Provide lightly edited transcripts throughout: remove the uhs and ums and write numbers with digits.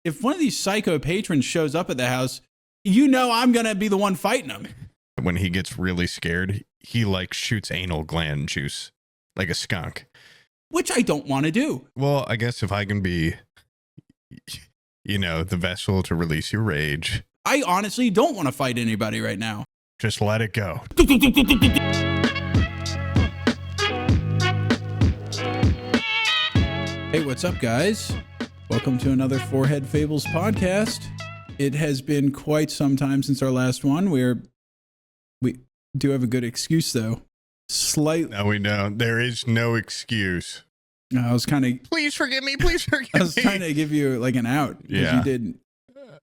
if one of these psycho patrons shows up at the house, you know I'm going to be the one fighting him. When he gets really scared, he like shoots anal gland juice like a skunk. Which I don't want to do. Well, I guess if I can be, the vessel to release your rage. I honestly don't want to fight anybody right now. Just let it go. Hey, what's up, guys? Welcome to another Forehead Fables podcast. It has been quite some time since our last one. We do have a good excuse, though. No, we don't. There is no excuse. I was kind of... Please forgive me. Please forgive me. I was trying to give you like an out. Yeah. You didn't.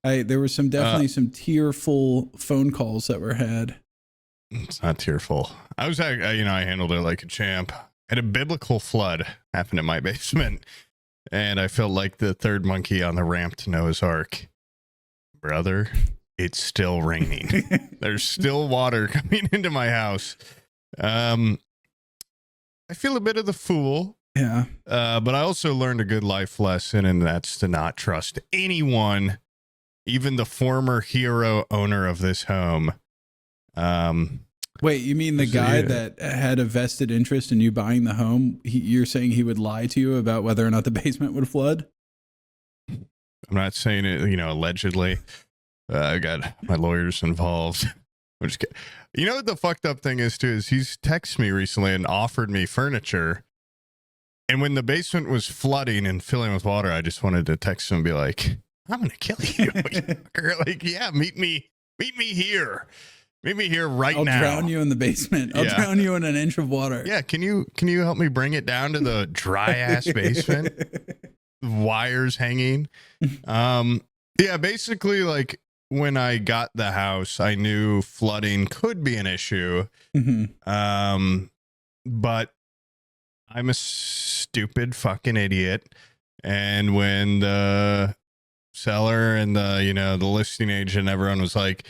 There were definitely some tearful phone calls that were had. It's not tearful. I handled it like a champ. Had a biblical flood happen in my basement, and I felt like the third monkey on the ramp to Noah's Ark. Brother, it's still raining. There's still water coming into my house. I feel a bit of the fool. Yeah. But I also learned a good life lesson, and that's to not trust anyone, even the former hero owner of this home. Wait, you mean the guy that had a vested interest in you buying the home? You're saying he would lie to you about whether or not the basement would flood? I'm not saying it, allegedly. I got my lawyers involved. I'm just kidding. You know what the fucked up thing is, too, is he's texted me recently and offered me furniture. And when the basement was flooding and filling with water, I just wanted to text him and be like, I'm going to kill you. Like, yeah, meet me here. Meet me here now. I'll drown you in the basement. I'll drown you in an inch of water. Yeah, can you help me bring it down to the dry ass basement? Wires hanging. Basically, like when I got the house, I knew flooding could be an issue. Mm-hmm. But I'm a stupid fucking idiot. And when the seller and the listing agent, everyone was like,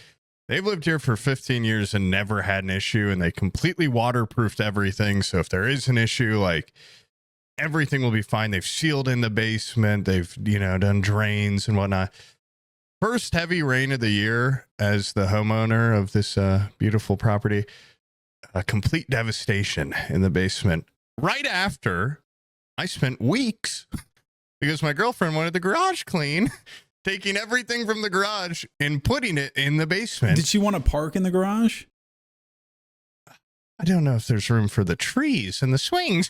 they've lived here for 15 years and never had an issue, and they completely waterproofed everything. So if there is an issue, like everything will be fine. They've sealed in the basement. They've, done drains and whatnot. First heavy rain of the year as the homeowner of this beautiful property, a complete devastation in the basement. Right after, I spent weeks because my girlfriend wanted the garage clean, taking everything from the garage and putting it in the basement. Did she want to park in the garage? I don't know if there's room for the trees and the swings.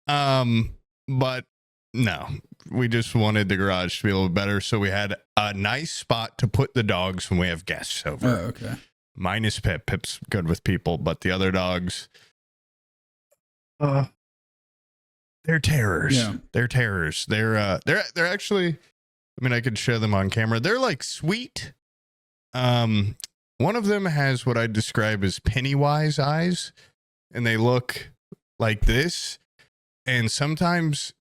But no, we just wanted the garage to be a little better. So we had a nice spot to put the dogs when we have guests over. Oh, okay. Minus Pip. Pip's good with people, but the other dogs, they're terrors. Yeah. They're terrors. They're actually, I could show them on camera. They're like sweet. One of them has what I'd describe as Pennywise eyes, and they look like this. And sometimes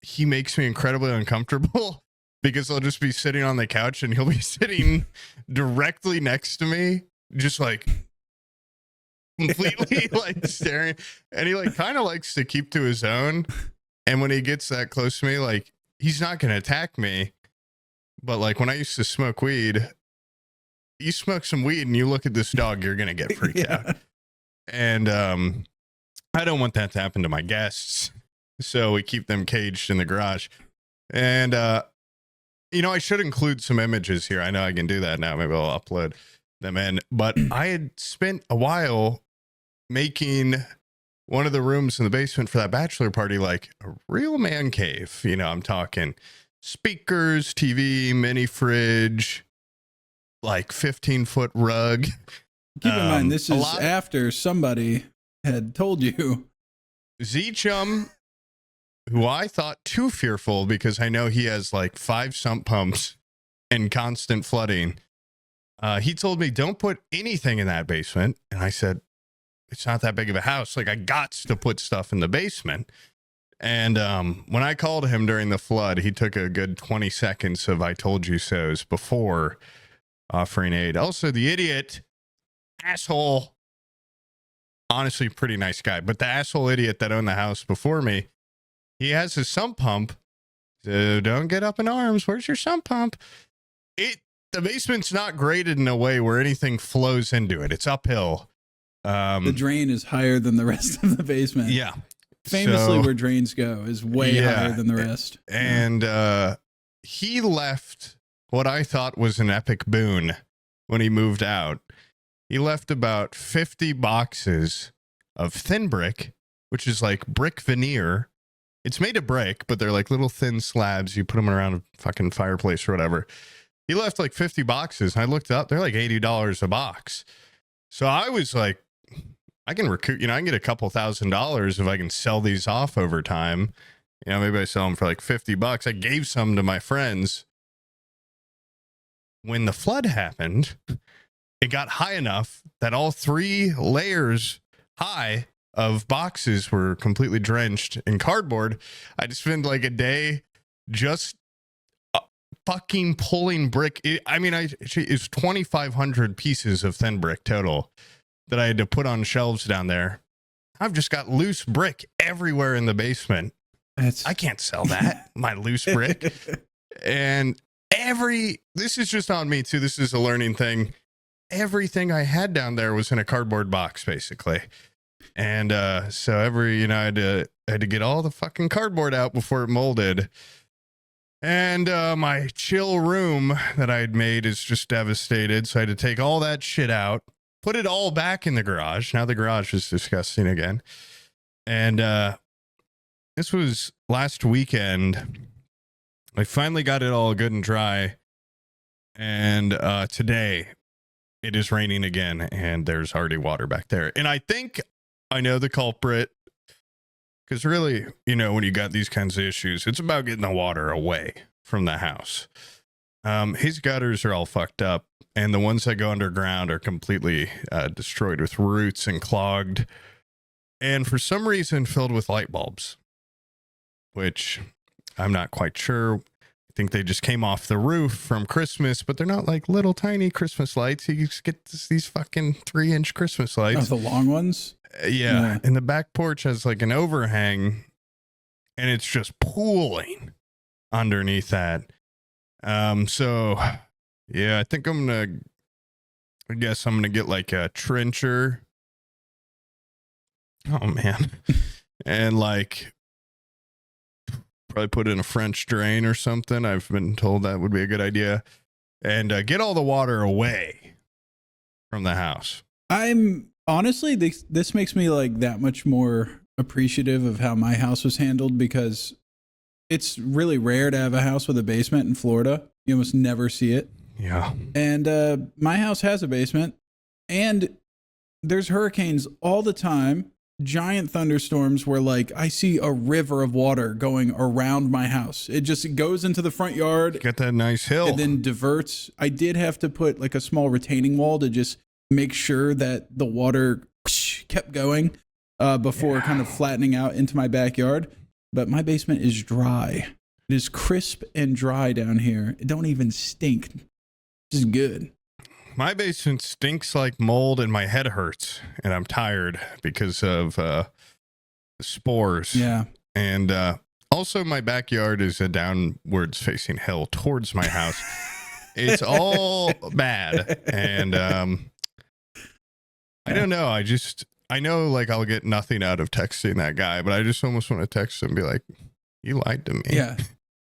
he makes me incredibly uncomfortable because I'll just be sitting on the couch and he'll be sitting directly next to me, just like completely like staring. And he like kind of likes to keep to his own. And when he gets that close to me, like, he's not going to attack me. But like when I used to smoke weed, you smoke some weed and you look at this dog, you're going to get freaked out. And I don't want that to happen to my guests. So we keep them caged in the garage. And, I should include some images here. I know I can do that now. Maybe I'll upload them in. But I had spent a while making one of the rooms in the basement for that bachelor party like a real man cave. I'm talking speakers, TV, mini fridge, like 15-foot rug. Keep in mind, this is after somebody had told you. Z-Chum, who I thought too fearful because I know he has like 5 sump pumps and constant flooding. He told me, don't put anything in that basement. And I said, it's not that big of a house. Like, I got to put stuff in the basement. And when I called him during the flood, he took a good 20 seconds of I told you so's before offering aid. Also, the idiot, asshole, honestly, pretty nice guy, but the asshole idiot that owned the house before me, he has his sump pump. Don't get up in arms. Where's your sump pump? The basement's not graded in a way where anything flows into it. It's uphill. The drain is higher than the rest of the basement. Yeah. Famously, where drains go is way higher than the rest. And he left what I thought was an epic boon when he moved out. He left about 50 boxes of thin brick, which is like brick veneer. It's made of brick, but they're like little thin slabs. You put them around a fucking fireplace or whatever. He left like 50 boxes. And I looked up, they're like $80 a box. So I was like, I can recoup, I can get a couple $1,000s if I can sell these off over time. Maybe I sell them for like $50. I gave some to my friends. When the flood happened, it got high enough that all 3 layers high of boxes were completely drenched in cardboard. I just spent like a day just fucking pulling brick. It's 2,500 pieces of thin brick total that I had to put on shelves down there. I've just got loose brick everywhere in the basement. I can't sell that, my loose brick. And this is just on me too. This is a learning thing. Everything I had down there was in a cardboard box, basically. And so I had to get all the fucking cardboard out before it molded. And my chill room that I had made is just devastated. So I had to take all that shit out, put it all back in the garage. Now the garage is disgusting again. And this was last weekend. I finally got it all good and dry. And today it is raining again and there's already water back there. And I think I know the culprit. Because really, when you got these kinds of issues, it's about getting the water away from the house. His gutters are all fucked up, and the ones that go underground are completely destroyed with roots and clogged, and for some reason filled with light bulbs, which I'm not quite sure. I think they just came off the roof from Christmas, but they're not like little tiny Christmas lights. You just get these fucking 3-inch Christmas lights. Oh, the long ones? Yeah. And the back porch has like an overhang and it's just pooling underneath that. So yeah, I think I guess I'm going to get like a trencher. Oh man. And like probably put in a French drain or something. I've been told that would be a good idea. And get all the water away from the house. I'm honestly, this makes me like that much more appreciative of how my house was handled, because it's really rare to have a house with a basement in Florida. You almost never see it. Yeah. And my house has a basement, and there's hurricanes all the time, giant thunderstorms where like I see a river of water going around my house. It just goes into the front yard. Got that nice hill. And then diverts. I did have to put like a small retaining wall to just make sure that the water kept going before kind of flattening out into my backyard. But my basement is dry. It is crisp and dry down here. It don't even stink. It's good. My basement stinks like mold and my head hurts and I'm tired because of the spores. Yeah. And also my backyard is a downwards facing hill towards my house. It's all bad. And I don't know. I know like I'll get nothing out of texting that guy, but I just almost want to text him and be like, you lied to me. Yeah.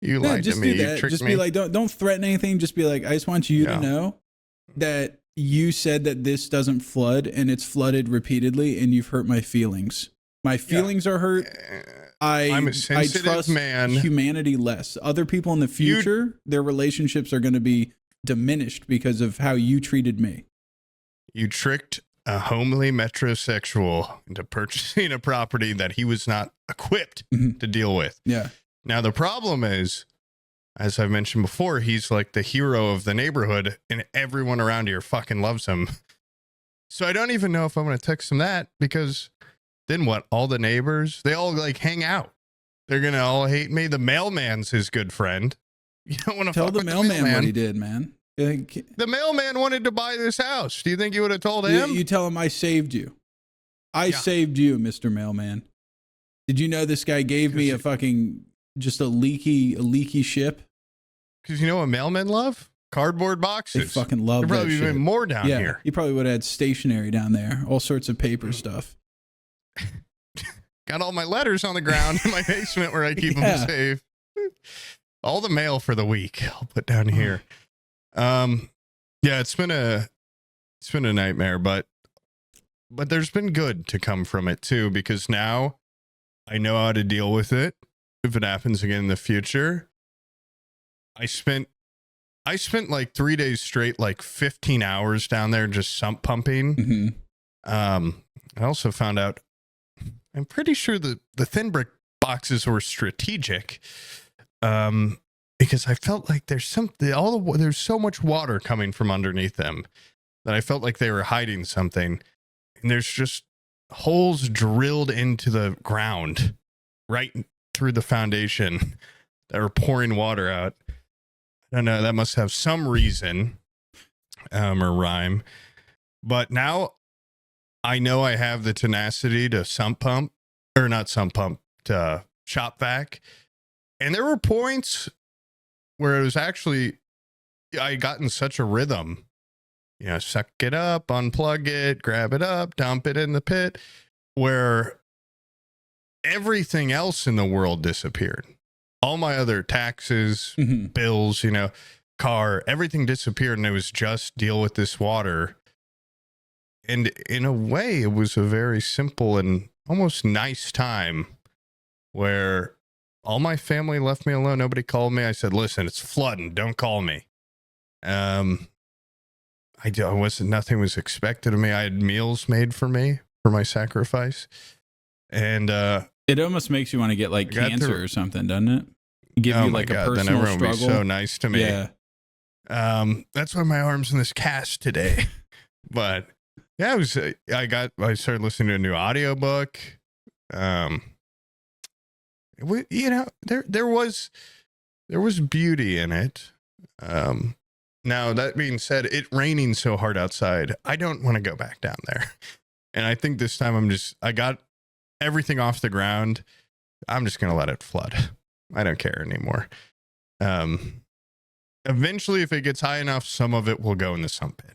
You lied to me. You tricked just me. be like, don't threaten anything. Just be like, I just want you to know that you said that this doesn't flood and it's flooded repeatedly and you've hurt my feelings. My feelings are hurt. I'm a sensitive I trust man. Humanity less. Other people in the future, their relationships are going to be diminished because of how you treated me. You tricked a homely metrosexual into purchasing a property that he was not equipped to deal with. Yeah. Now, the problem is, as I've mentioned before, he's like the hero of the neighborhood and everyone around here fucking loves him. So I don't even know if I'm going to text him that, because then what? All the neighbors, they all like hang out. They're going to all hate me. The mailman's his good friend. You don't want to tell the mailman what he did, man. The mailman wanted to buy this house. Do you think you would have told him? You tell him I saved you. I saved you, Mr. Mailman. Did you know this guy gave me a fucking just a leaky ship. Because you know what mailmen love? Cardboard They boxes. fucking love There that probably shit. even more down Yeah, here. you probably would have had stationery down there, all sorts of paper stuff. Got all my letters on the ground in my basement where I keep them safe. All the mail for the week I'll put down here. Yeah, it's been a nightmare, but there's been good to come from it too, because now I know how to deal with it if it happens again in the future. I spent like 3 days straight, like 15 hours down there just sump pumping. Mm-hmm. I also found out, I'm pretty sure the thin brick boxes were strategic, because I felt like there's so much water coming from underneath them that I felt like they were hiding something. And there's just holes drilled into the ground right through the foundation that are pouring water out. I don't know. That must have some reason, or rhyme. But now I know I have the tenacity to to shop vac. And there were points where it was actually, I got in such a rhythm, suck it up, unplug it, grab it up, dump it in the pit, where everything else in the world disappeared. All my other taxes, bills, car, everything disappeared. And it was just deal with this water. And in a way, it was a very simple and almost nice time where all my family left me alone. Nobody called me. I said, listen, it's flooding. Don't call me. Nothing was expected of me. I had meals made for me for my sacrifice. And, it almost makes you want to get like cancer or something, doesn't it? Give you like a personal then everyone struggle. Will be so nice to me. Yeah. That's why my arm's in this cast today. But yeah, I started listening to a new audiobook. There was beauty in it. Now that being said, it raining so hard outside, I don't want to go back down there. And I think this time I got everything off the ground. I'm just going to let it flood. I don't care anymore. Eventually, if it gets high enough, some of it will go in the sump pit.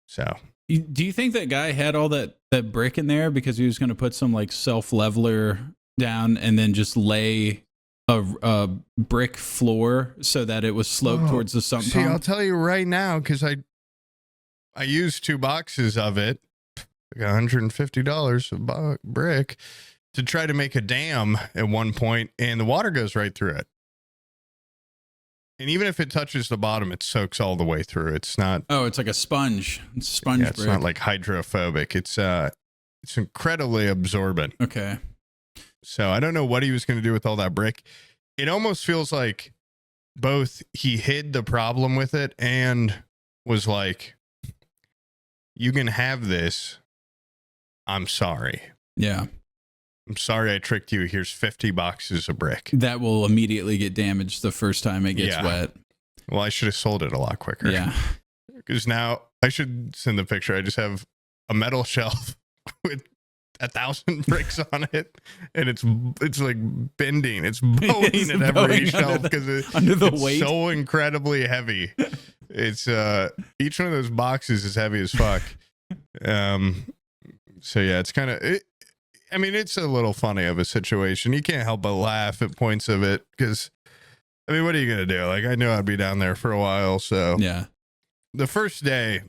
So, do you think that guy had all that brick in there because he was going to put some like self-leveler down and then just lay a brick floor so that it was sloped towards the sump pump? I'll tell you right now, because I used 2 boxes of it, like $150 of brick, to try to make a dam at one point, and the water goes right through it. And even if it touches the bottom, it soaks all the way through. It's not. Oh, it's like a sponge. It's a sponge. Yeah, it's not like hydrophobic. It's incredibly absorbent. Okay. So I don't know what he was going to do with all that brick. It almost feels like both he hid the problem with it and was like, you can have this. I'm sorry. Yeah. I'm sorry I tricked you. Here's 50 boxes of brick. That will immediately get damaged the first time it gets wet. Well, I should have sold it a lot quicker. Yeah. Because now I should send the picture. I just have a metal shelf with 1,000 bricks on it, and it's like bending. It's bowing at every shelf because it's weight. So incredibly heavy. It's each one of those boxes is heavy as fuck. So yeah, it's kind of it's a little funny of a situation. You can't help but laugh at points of it because, what are you gonna do? Like, I knew I'd be down there for a while, so yeah. The first day,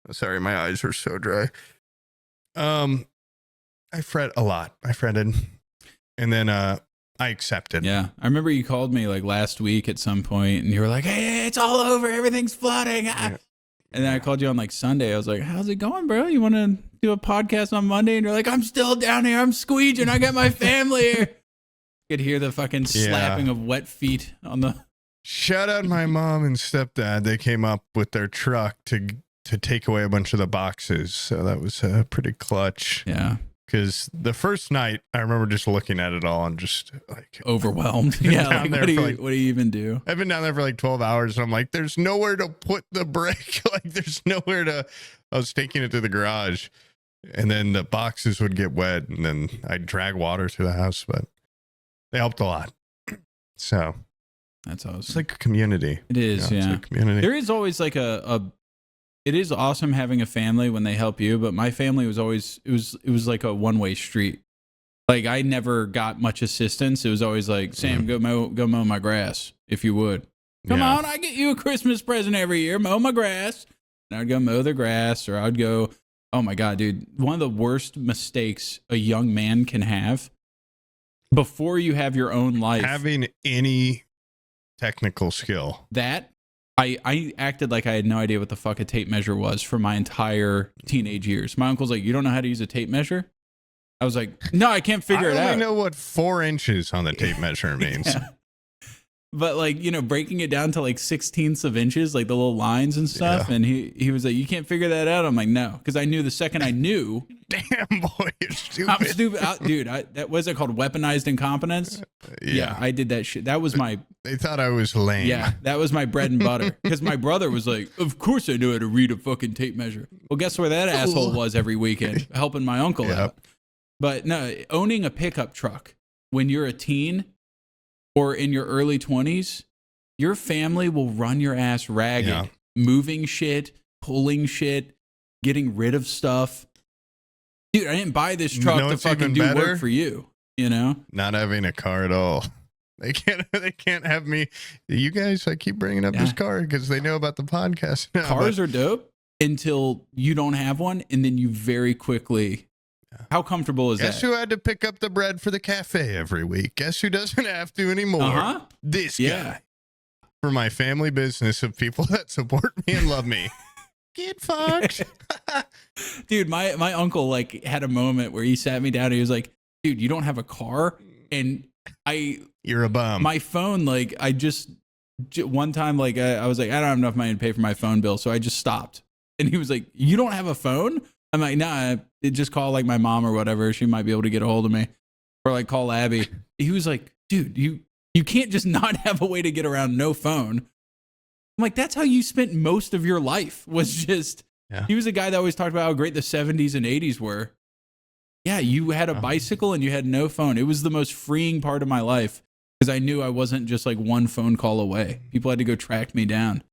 sorry, my eyes are so dry. I fret a lot. I fretted, and then I accepted. Yeah, I remember you called me like last week at some point, and you were like, "Hey, it's all over. Everything's flooding." Yeah. And then I called you on like Sunday. I was like, "How's it going, bro? You want to do a podcast on Monday?" And you're like, "I'm still down here. I'm squeeging. I got my family here." You could hear the fucking slapping of wet feet on the. Shout out my mom and stepdad. They came up with their truck to take away a bunch of the boxes. So that was pretty clutch. Yeah. Because the first night, I remember just looking at it all and just like overwhelmed. Yeah. Like, what do you even do? I've been down there for like 12 hours and I'm like, there's nowhere to put the brick. Like, there's nowhere to. I was taking it to the garage And then the boxes would get wet, and then I'd drag water to the house, but they helped a lot. So That's awesome. it's like a community. It is, It's yeah. a community. There is always like it is awesome having a family when they help you, but my family was always, it was like a one-way street. Like I never got much assistance. It was always like, Sam, go mow my grass if you would. Come on, I get you a Christmas present every year. Mow my grass. And I'd go mow the grass, or I'd go, oh my God, dude. One of the worst mistakes a young man can have before you have your own life. Having any technical skill. That I acted like I had no idea what the fuck a tape measure was for my entire teenage years. My uncle's like, you don't know how to use a tape measure? I was like, no, I can't figure it out. I only know what 4 inches on the tape measure means. Yeah. But like, you know, breaking it down to like 16ths of inches, like the little lines and stuff. Yeah. And he was like, you can't figure that out. I'm like, no, because I knew the second I knew. Damn, boy, you're stupid. I'm stupid. Dude, that was it called weaponized incompetence? Yeah, I did that shit. That was my. They thought I was lame. Yeah, that was my bread and butter. Because my brother was like, of course I knew how to read a fucking tape measure. Well, guess where that asshole was every weekend? Helping my uncle out. But no, owning a pickup truck when you're a teen or in your early 20s, your family will run your ass ragged, moving shit, pulling shit, getting rid of stuff. Dude, I didn't buy this truck to fucking do work for you, you know? Not having a car at all. They can't have me. You guys, I keep bringing up this car because they know about the podcast now. Cars are dope until you don't have one, and then you very quickly... How comfortable is that? Guess who had to pick up the bread for the cafe every week? Guess who doesn't have to anymore? This guy. For my family business of people that support me and love me. Get fucked. Dude, my uncle like had a moment where he sat me down and he was like, dude, you don't have a car? And you're a bum. My phone, like I just one time, like I was like, I don't have enough money to pay for my phone bill. So I just stopped. And he was like, you don't have a phone? I'm like, nah, just call like my mom or whatever. She might be able to get a hold of me, or like call Abby. He was like, dude, you can't just not have a way to get around no phone. I'm like, that's how you spent most of your life, was just, he was a guy that always talked about how great the 70s and 80s were. Yeah, you had a bicycle and you had no phone. It was the most freeing part of my life because I knew I wasn't just like one phone call away. People had to go track me down.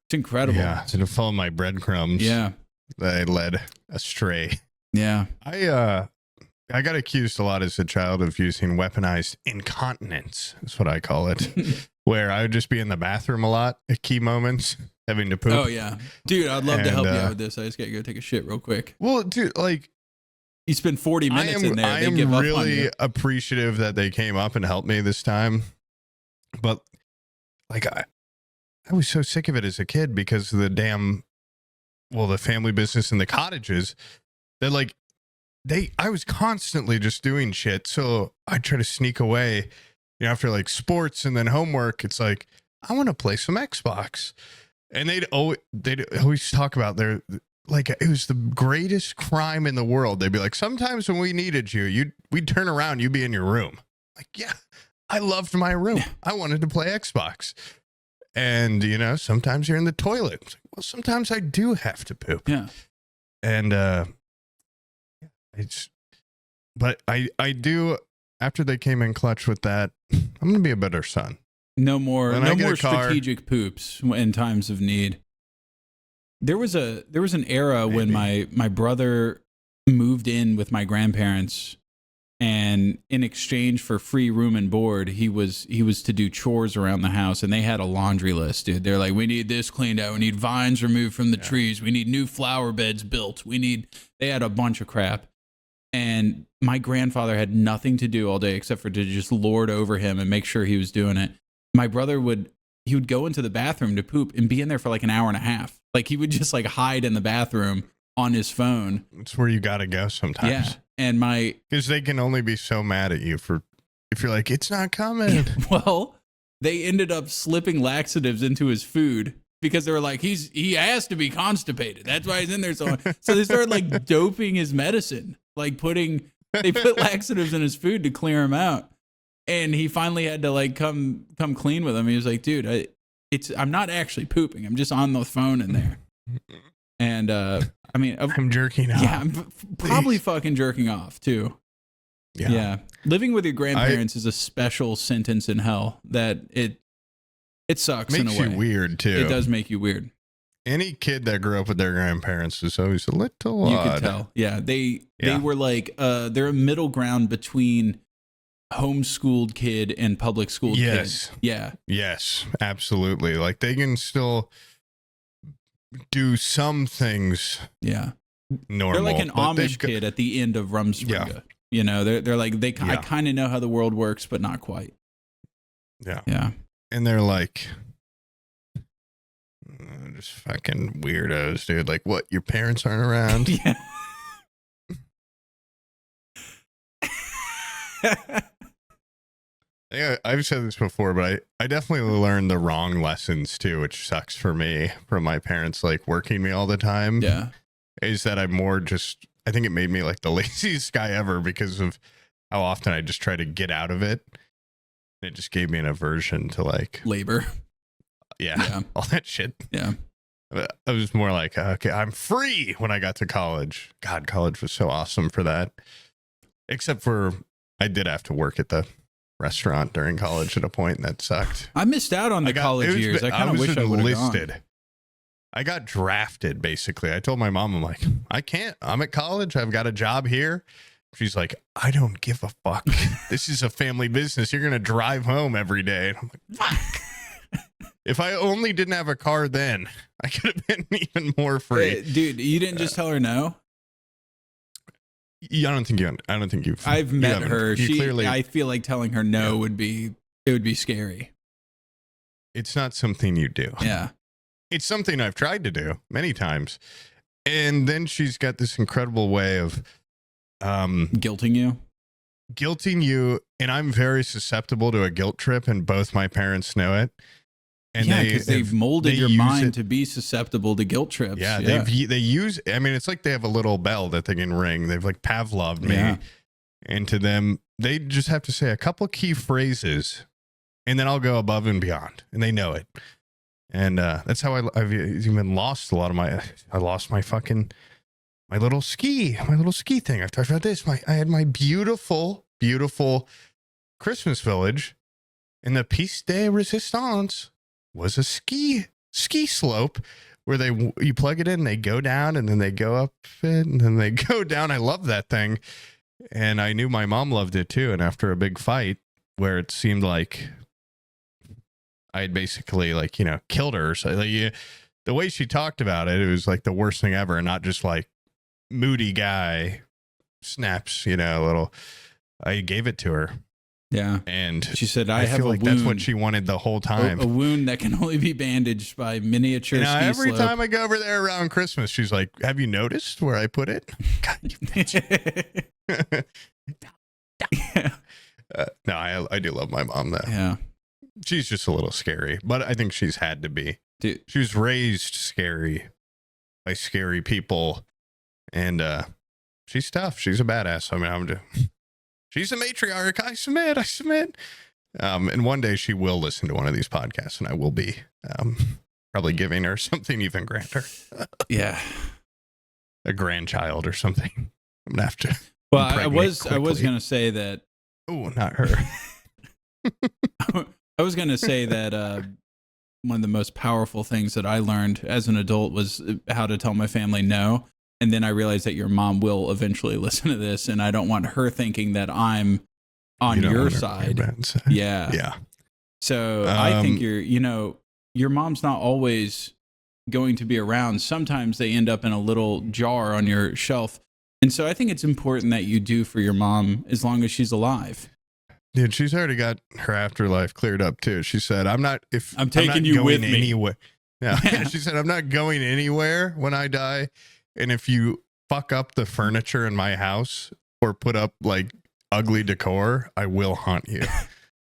It's incredible. Yeah, to follow my breadcrumbs. Yeah. That I led astray. Yeah. I got accused a lot as a child of using weaponized incontinence. That's what I call it. Where I would just be in the bathroom a lot at key moments, having to poop. Oh, yeah. Dude, I'd love to help you out with this. I just got to go take a shit real quick. Well, dude, like... You spend 40 minutes in there. I am really appreciative that they came up and helped me this time. But, like, I was so sick of it as a kid because of the the family business and the cottages, that like I was constantly just doing shit. So I try to sneak away, you know, after like sports and then homework. It's like, I want to play some Xbox. And they'd always talk about their, like, it was the greatest crime in the world. They'd be like, sometimes when we needed you, we'd turn around, you'd be in your room. Like, yeah, I loved my room. I wanted to play Xbox. And, you know, sometimes you're in the toilet. It's like, well, sometimes I do have to poop. Yeah. And but I do, after they came in clutch with that, I'm going to be a better son. No more strategic poops in times of need. There was an era when my brother moved in with my grandparents, and in exchange for free room and board, he was to do chores around the house, and they had a laundry list, dude. They're like, we need this cleaned out, we need vines removed from the trees, we need new flower beds built, they had a bunch of crap. And my grandfather had nothing to do all day except for to just lord over him and make sure he was doing it. My brother would go into the bathroom to poop and be in there for like an hour and a half. Like he would just like hide in the bathroom on his phone. It's where you got to go sometimes. Yeah. And because they can only be so mad at you if you're like, it's not coming. Well, they ended up slipping laxatives into his food because they were like, he has to be constipated. That's why he's in there. So they started like doping his medicine, like they put laxatives in his food to clear him out. And he finally had to like come clean with him. He was like, dude, I'm not actually pooping. I'm just on the phone in there. And I mean, I'm jerking off. yeah, I'm probably fucking jerking off too. Yeah. Living with your grandparents is a special sentence in hell that it sucks in a Makes way. you weird too. It does make you weird. Any kid that grew up with their grandparents is always a little You odd. could tell. Yeah. They were like, they're a middle ground between homeschooled kid and public school kid. Yeah. Yes, absolutely. Like they can still do some things. Yeah. Normal. They're like an Amish kid at the end of Rumspringa. Yeah. You know, they're like, I kind of know how the world works, but not quite. Yeah. Yeah. And they're like, just fucking weirdos, dude. Like, what? Your parents aren't around? Yeah. Yeah, I've said this before, but I definitely learned the wrong lessons too, which sucks for me from my parents, like working me all the time. Yeah. Is that I'm more just, I think it made me like the laziest guy ever because of how often I just try to get out of it. It just gave me an aversion to like Labor. Yeah. All that shit. Yeah. I was more like, okay, I'm free when I got to college. God, college was so awesome for that. Except for I did have to work at the restaurant during college at a point, and that sucked. I missed out on the college years. I kind of wish I would have gone. I got drafted, basically. I told my mom, I'm like, I can't. I'm at college. I've got a job here. She's like, I don't give a fuck. This is a family business. You're going to drive home every day. And I'm like, fuck. If I only didn't have a car then, I could have been even more free. Dude, you didn't just tell her no? I don't think you've. I've met her. She clearly. I feel like telling her no would be scary. It's not something you do. Yeah. It's something I've tried to do many times. And then she's got this incredible way of guilting you. And I'm very susceptible to a guilt trip, and both my parents know it. And yeah, because they've molded your mind to be susceptible to guilt trips. Yeah, they use. I mean, it's like they have a little bell that they can ring. They've like Pavloved me, and to them, they just have to say a couple key phrases, and then I'll go above and beyond, and they know it. And that's how I've even lost a lot of my. I lost my little ski thing. I've talked about this. I had my beautiful Christmas village, and the Piece de Resistance was a ski slope where you plug it in, they go down, and then they go up it, and then they go down. I love that thing, and I knew my mom loved it too. And after a big fight where it seemed like I had basically killed her, so the way she talked about it, it was like the worst thing ever, and not just like moody guy snaps, little. I gave it to her. Yeah. And she said, I have feel a like wound. That's what she wanted the whole time. A wound that can only be bandaged by miniature ski every slope. time I go over there around Christmas, she's like, have you noticed where I put it? God, you bitch. No, I do love my mom, though. Yeah. She's just a little scary, but I think she's had to be. Dude. She was raised scary by scary people, and she's tough. She's a badass. I mean, she's a matriarch. I submit. And one day she will listen to one of these podcasts, and I will be probably giving her something even grander. Yeah. A grandchild or something. I'm gonna have to. Well, I was gonna say that. Oh, not her. I was gonna say that one of the most powerful things that I learned as an adult was how to tell my family no. And then I realized that your mom will eventually listen to this, and I don't want her thinking that I'm on your side. Yeah. Yeah. So I think your mom's not always going to be around. Sometimes they end up in a little jar on your shelf. And so I think it's important that you do for your mom as long as she's alive. Dude, she's already got her afterlife cleared up too. She said, I'm taking you with me anywhere. Yeah. She said, I'm not going anywhere when I die. And if you fuck up the furniture in my house or put up like ugly decor, I will haunt you.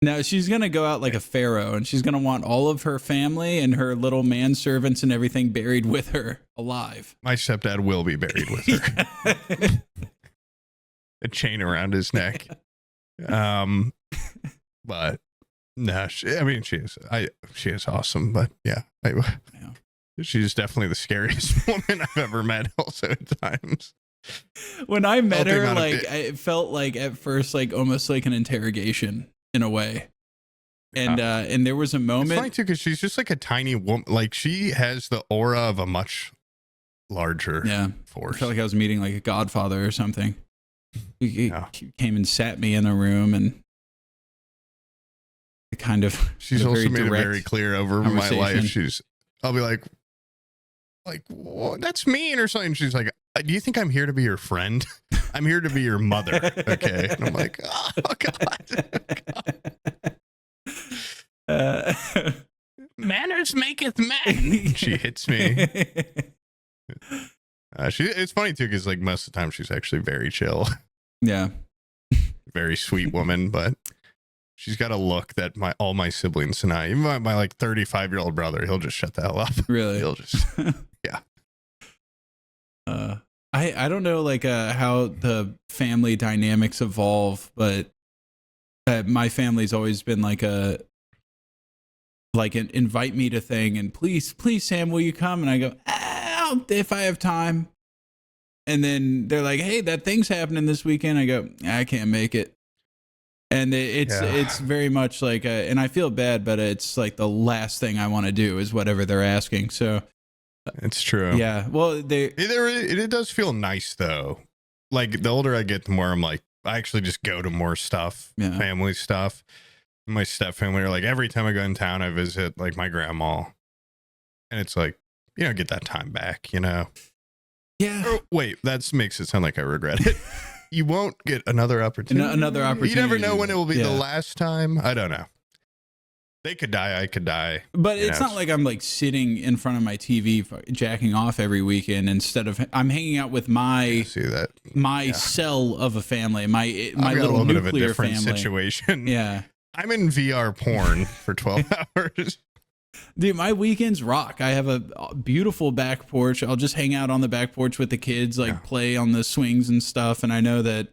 Now she's going to go out like a pharaoh, and she's going to want all of her family and her little manservants and everything buried with her alive. My stepdad will be buried with her. A chain around his neck. But no, she is awesome, but yeah. She's definitely the scariest woman I've ever met. Also, at times. When I met Healthy her, amount of like it felt like at first like almost like an interrogation in a way. And there was a It's moment. funny too, because she's just like a tiny woman. Like she has the aura of a much larger I force. felt like I was meeting like a godfather or something. He came and sat me in a room and kind of. She's also made it very clear over my life. I'll be like, well, that's mean or something. She's like, do you think I'm here to be your friend? I'm here to be your mother. Okay. And I'm like, oh God. Manners maketh man. She hits me. It's funny too, because like most of the time she's actually very chill. Yeah. Very sweet woman, but she's got a look that all my siblings and I, even my like 35-year-old brother, he'll just shut the hell up. Really? He'll just, yeah. I don't know like how the family dynamics evolve, but my family's always been like an invite me to thing, and please Sam, will you come? And I go, if I have time. And then they're like, hey, that thing's happening this weekend. I go, I can't make it. And it's very much like and I feel bad, but it's like the last thing I want to do is whatever they're asking. So it's true. Yeah. Well, it does feel nice though. Like the older I get, the more I'm like, I actually just go to more stuff, family stuff. My step family are like, every time I go in town, I visit like my grandma, and it's like, get that time back, Yeah. Oh, wait, that makes it sound like I regret it. You won't get another opportunity. Another opportunity. You never know when it will be the last time. I don't know. They could die. I could die. But it's not like I'm like sitting in front of my TV jacking off every weekend. Instead of I'm hanging out with my cell of a family, my little bit nuclear of a different family situation. Yeah, I'm in VR porn for 12 hours. Dude, my weekends rock. I have a beautiful back porch. I'll just hang out on the back porch with the kids, like play on the swings and stuff. And I know that,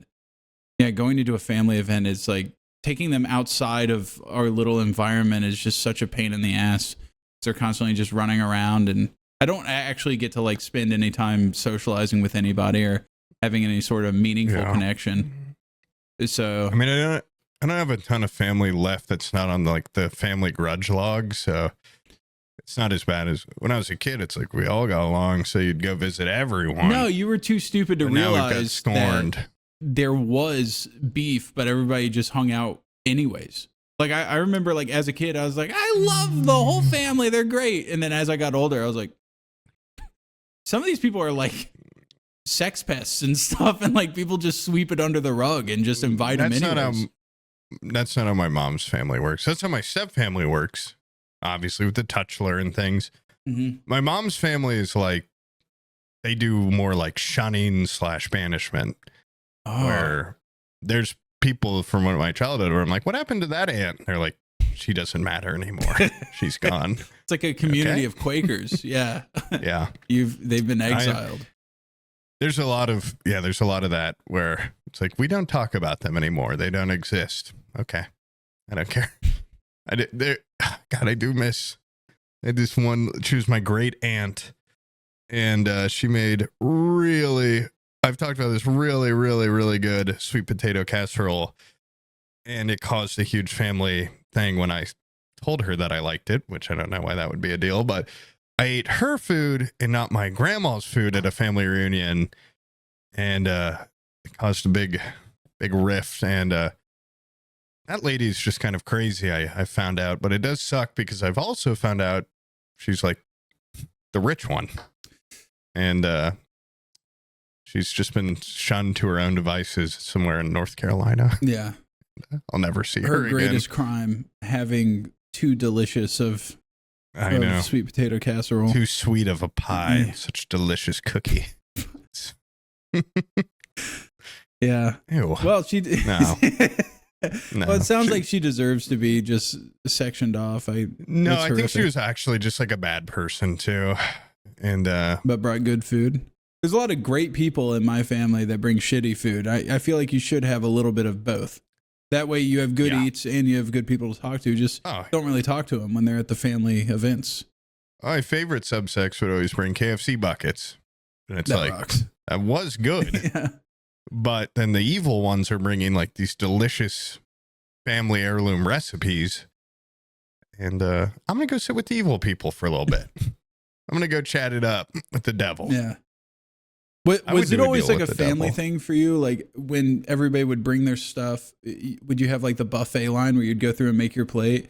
going to do a family event is like taking them outside of our little environment is just such a pain in the ass. They're constantly just running around, and I don't actually get to like spend any time socializing with anybody or having any sort of meaningful connection. So, I mean, I don't have a ton of family left that's not on like the family grudge log. So it's not as bad as when I was a kid. It's like we all got along, so you'd go visit everyone. No, you were too stupid to realize that there was beef, but everybody just hung out anyways. Like I remember, like as a kid, I was like, I love the whole family; they're great. And then as I got older, I was like, some of these people are like sex pests and stuff, and like people just sweep it under the rug and just invite them anyways. That's not how my mom's family works. That's how my step family works. Obviously, with the touchler and things. Mm-hmm. My mom's family is like, they do more like shunning / banishment, where there's people from my childhood where I'm like, what happened to that aunt? They're like, she doesn't matter anymore. She's gone. It's like a community of Quakers. Yeah. Yeah. They've been exiled. There's a lot of that where it's like, we don't talk about them anymore. They don't exist. Okay. I don't care. God, I do miss. I had this one, she was my great aunt, and she made I've talked about this really, really, really good sweet potato casserole, and it caused a huge family thing when I told her that I liked it, which I don't know why that would be a deal, but I ate her food and not my grandma's food at a family reunion, and it caused a big rift, and that lady's just kind of crazy, I found out, but it does suck because I've also found out she's like the rich one, and she's just been shunned to her own devices somewhere in North Carolina. Yeah. I'll never see her again. Her greatest crime, having too delicious of sweet potato casserole. Too sweet of a pie. Such delicious cookie. Yeah. Ew. Well, No. Well, it sounds like she deserves to be just sectioned off. I think she was actually just like a bad person too, and but brought good food. There's a lot of great people in my family that bring shitty food. I feel like you should have a little bit of both. That way you have good eats and you have good people to talk to. Just don't really talk to them when they're at the family events. My favorite subsects would always bring KFC buckets. And it's That like, rocks. that was good. Yeah. But then the evil ones are bringing like these delicious family heirloom recipes. And I'm going to go sit with the evil people for a little bit. I'm going to go chat it up with the devil. Yeah. I would Was it do a always deal like a with the family devil. thing for you? Like when everybody would bring their stuff, would you have like the buffet line where you'd go through and make your plate?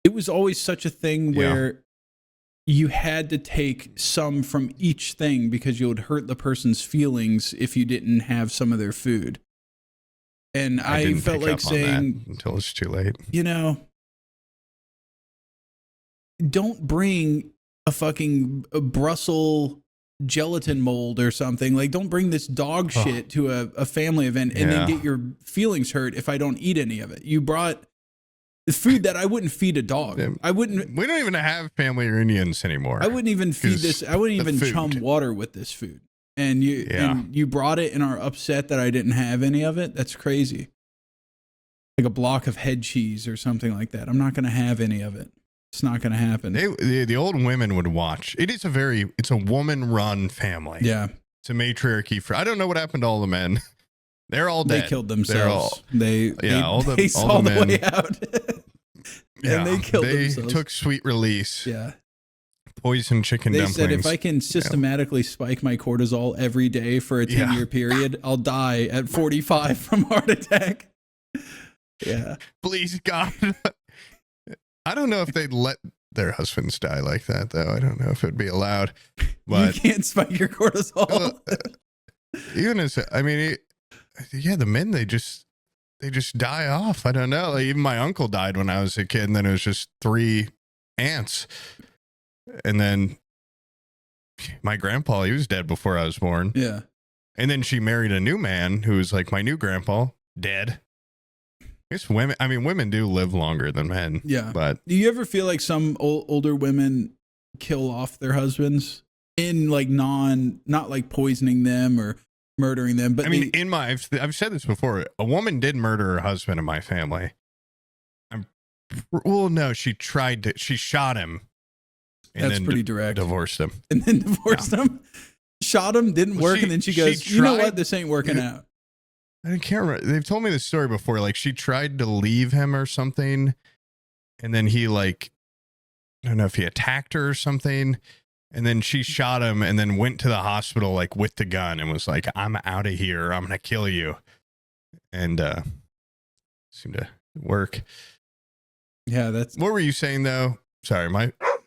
It was always such a thing Yeah. where you had to take some from each thing because you would hurt the person's feelings if you didn't have some of their food. And I didn't felt pick like up on that saying, until it's too late. you know, don't bring a fucking Brussels gelatin mold or something. Like, don't bring this dog shit to a family event and then Yeah. get your feelings hurt if I don't eat any of it. You brought the food that I wouldn't feed a dog. Yeah. I wouldn't. We don't even have family reunions anymore. I wouldn't even feed 'Cause this. I wouldn't the even food. chum water with this food. And Yeah. you brought it and are upset that I didn't have any of it. That's crazy. Like a block of head cheese or something like that. I'm not going to have any of it. It's not going to happen. The old women would watch. It's a woman-run family. Yeah. It's a matriarchy. I don't know what happened to all the men. They're all dead. They killed They're all, themselves. They all the saw the men. way out. And they killed themselves. took sweet release. Yeah. Poison chicken They dumplings. said if I can systematically spike my cortisol every day for a 10-year period, I'll die at 45 from heart attack. Yeah. Please, God. I don't know if they'd let their husbands die like that, though. I don't know if it'd be allowed. But you can't spike your cortisol. even as, I mean, the men, they just die off. I don't know. Like, even my uncle died when I was a kid, and then it was just 3 aunts. And then my grandpa, he was dead before I was born. Yeah. And then she married a new man who was like my new grandpa, dead. I guess women do live longer than men. Yeah. But Do you ever feel like some older women kill off their husbands in like not like poisoning them or murdering them? But I mean, I've said this before. A woman did murder her husband in my family. She shot him. And that's then pretty direct. Divorced him. And then divorced him, shot him, didn't work, and then she goes, "You know tried- what? This ain't working out." I can't remember. They've told me this story before. Like, she tried to leave him or something, and then he, like, I don't know if he attacked her or something, and then she shot him and then went to the hospital, like, with the gun and was like, "I'm out of here. I'm gonna kill you." And seemed to work. Yeah, that's. What were you saying though? Sorry,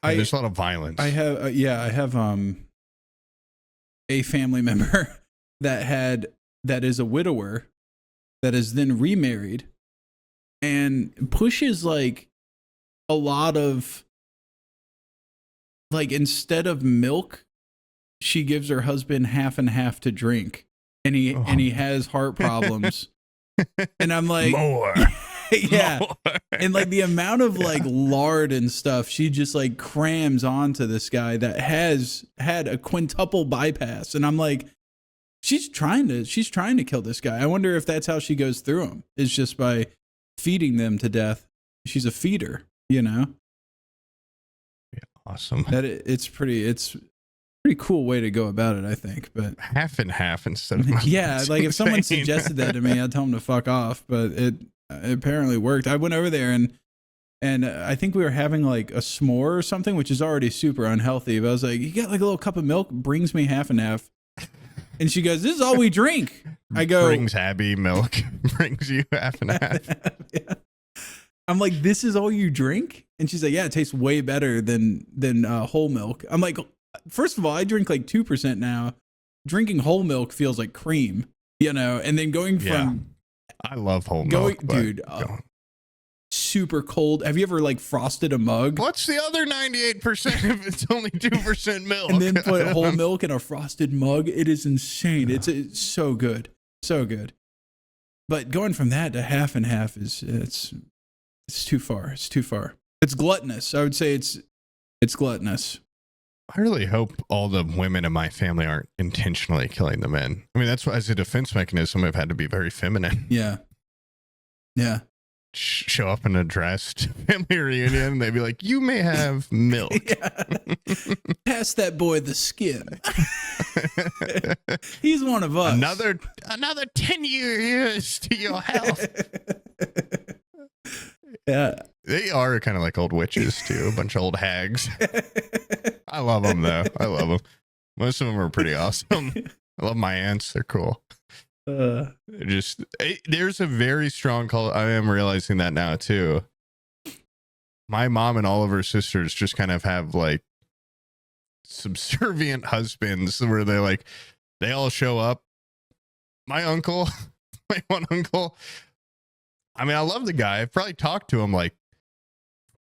there's a lot of violence. I have I have a family member that is a widower that is then remarried and pushes like a lot of, like, instead of milk, she gives her husband half and half to drink, and he has heart problems. And I'm like, more. yeah. More. And like the amount of like lard and stuff she just like crams onto this guy that has had a quintuple bypass. And I'm like, she's trying to kill this guy. I wonder if that's how she goes through him, is just by feeding them to death. She's a feeder, you know? Yeah, awesome. It's pretty cool way to go about it, I think. But half and half instead of yeah, like if someone insane. suggested that to me, I'd tell them to fuck off. But it apparently worked. I went over there and I think we were having like a s'more or something, which is already super unhealthy. But I was like, "You got like a little cup of milk?" Brings me half and half, and she goes, "This is all we drink." I go, brings Abby milk, brings you half and half. Yeah. I'm like, "This is all you drink?" And she's like, "Yeah, it tastes way better than whole milk." I'm like, first of all, I drink like 2% now. Drinking whole milk feels like cream, you know. And then going from I love whole milk, dude, super cold. Have you ever like frosted a mug? What's the other 98% if it's only 2% milk? And then put whole milk in a frosted mug? It is insane. It's so good, so good. But going from that to half and half it's too far. It's too far. It's gluttonous. I would say it's gluttonous. I really hope all the women in my family aren't intentionally killing the men. I mean, that's why, as a defense mechanism, I've had to be very feminine. Yeah. Yeah. show up in a dressed family reunion and they'd be like, you may have milk. Yeah. Pass that boy the skim. He's one of us. Another 10 years to your health. Yeah. They are kind of like old witches too, a bunch of old hags. I love them though. I love them. Most of them are pretty awesome. I love my aunts. They're cool. There's a very strong call. I am realizing that now too. My mom and all of her sisters just kind of have like subservient husbands where they all show up. My uncle, my one uncle, I mean, I love the guy. I've probably talked to him like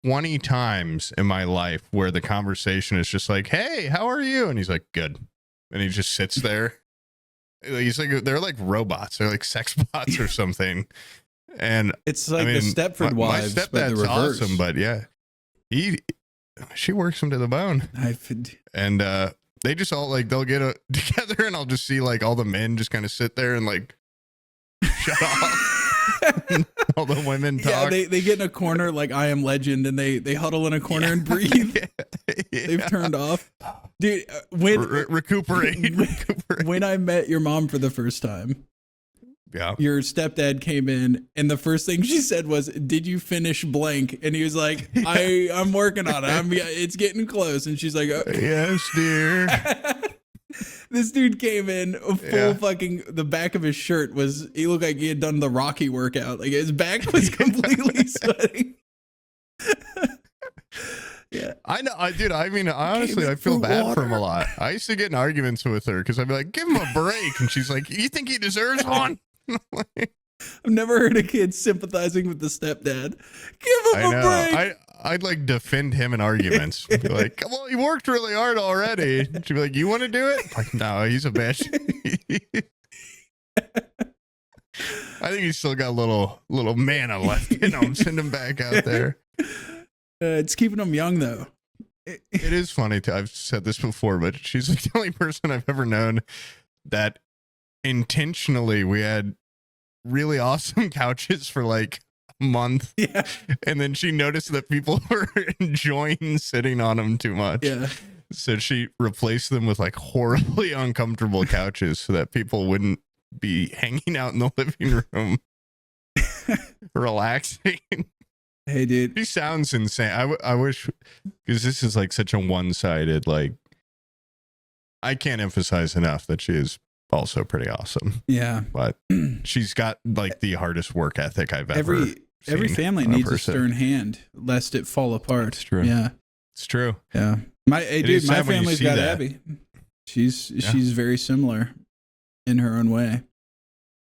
20 times in my life where the conversation is just like, hey, how are you? And he's like, good. And he just sits there. He's like, they're like robots. They're like sex bots or something. And it's like the Stepford Wives. My stepdad's awesome, but yeah, she works him to the bone. And they just all like, they'll get together and I'll just see like all the men just kind of sit there and like shut off. All the women talk. Yeah, they get in a corner like I Am Legend, and they huddle in a corner and breathe. They've turned off. Dude, recuperate. When I met your mom for the first time, your stepdad came in, and the first thing she said was, "Did you finish blank?" And he was like, "I'm working on it. It's getting close." And she's like, oh. "Yes, dear." This dude came in full fucking, the back of his shirt he looked like he had done the Rocky workout. Like his back was completely sweating. Yeah. I know. I mean, honestly, I feel bad for him a lot. I used to get in arguments with her because I'd be like, give him a break. And she's like, you think he deserves one? I've never heard a kid sympathizing with the stepdad. Give him a break. I'd like defend him in arguments. Be like, well, he worked really hard already. She'd be like, you want to do it? I'm like, no, he's a bitch. I think he's still got a little mana left in him. Send him back out there. It's keeping him young though. It is funny too. I've said this before, but she's like the only person I've ever known that intentionally we had really awesome couches for like month, and then she noticed that people were enjoying sitting on them too much, so she replaced them with like horribly uncomfortable couches so that people wouldn't be hanging out in the living room relaxing. Hey dude, she sounds insane. I wish, because this is like such a one-sided, like, I can't emphasize enough that she is also pretty awesome. Yeah, but she's got like the hardest work ethic I've ever Every family needs a stern hand, lest it fall apart. It's true. Yeah, it's true. Yeah, my family's got Abby. She's very similar in her own way,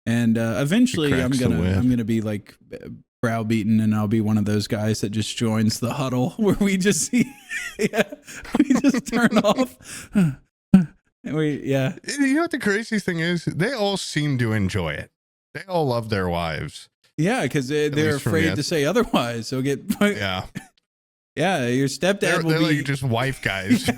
and eventually I'm gonna be like browbeaten, and I'll be one of those guys that just joins the huddle where we just we just turn off. You know what the crazy thing is? They all seem to enjoy it. They all love their wives. Yeah, because they're afraid to say otherwise. So your stepdad will be like just wife guys.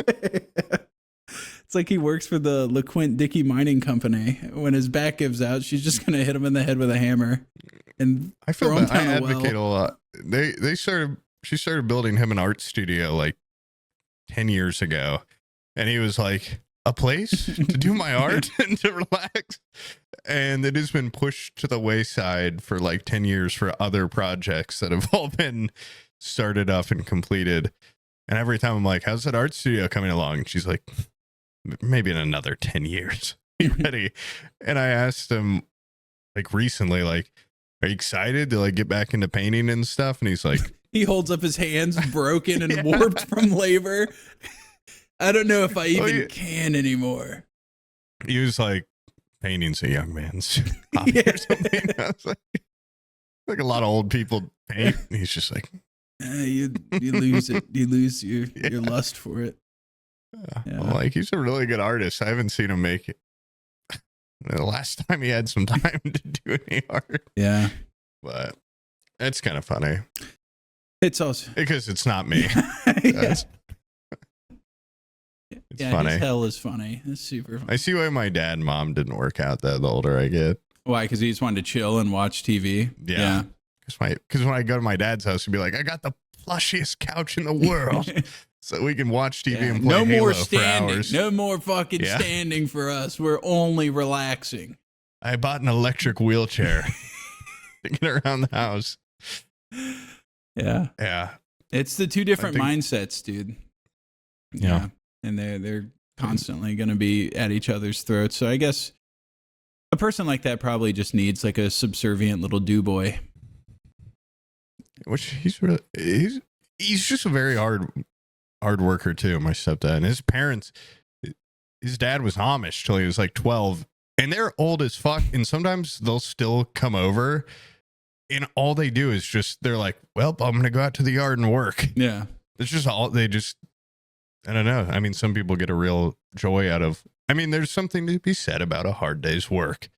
It's like he works for the LeQuint Dickey Mining Company. When his back gives out, she's just gonna hit him in the head with a hammer. And I feel that I advocate a lot. She started building him an art studio like 10 years ago, and he was like, a place to do my art and to relax. And it has been pushed to the wayside for like 10 years for other projects that have all been started up and completed. And every time I'm like, how's that art studio coming along? And she's like, maybe in another 10 years. Be ready. And I asked him like recently, like, are you excited to like get back into painting and stuff? And he's like, he holds up his hands broken and warped from labor. I don't know if I even can anymore. He was like, painting's a young man's hobby or something. I was like a lot of old people paint. He's just like, you lose it. You lose your lust for it. Yeah. Well, like, he's a really good artist. I haven't seen him make it. The last time he had some time to do any art. Yeah. But it's kind of funny. It's also because it's not me. It's funny. His hell is funny. It's super funny. I see why my dad and mom didn't work out that the older I get. Why? Because he just wanted to chill and watch TV. Yeah. Because when I go to my dad's house, he'd be like, I got the plushiest couch in the world. So we can watch TV and play Halo for hours. No more fucking standing for us. We're only relaxing. I bought an electric wheelchair to get around the house. Yeah. Yeah. It's the two different mindsets, dude. Yeah. And they're constantly going to be at each other's throats. So I guess a person like that probably just needs like a subservient little do-boy. Which he's just a very hard worker too, my stepdad. And his parents, his dad was Amish till he was like 12, and they're old as fuck, and sometimes they'll still come over, and all they do is they're like, well, I'm gonna go out to the yard and work. Yeah. It's just I don't know. I mean, some people get a real joy out of, there's something to be said about a hard day's work.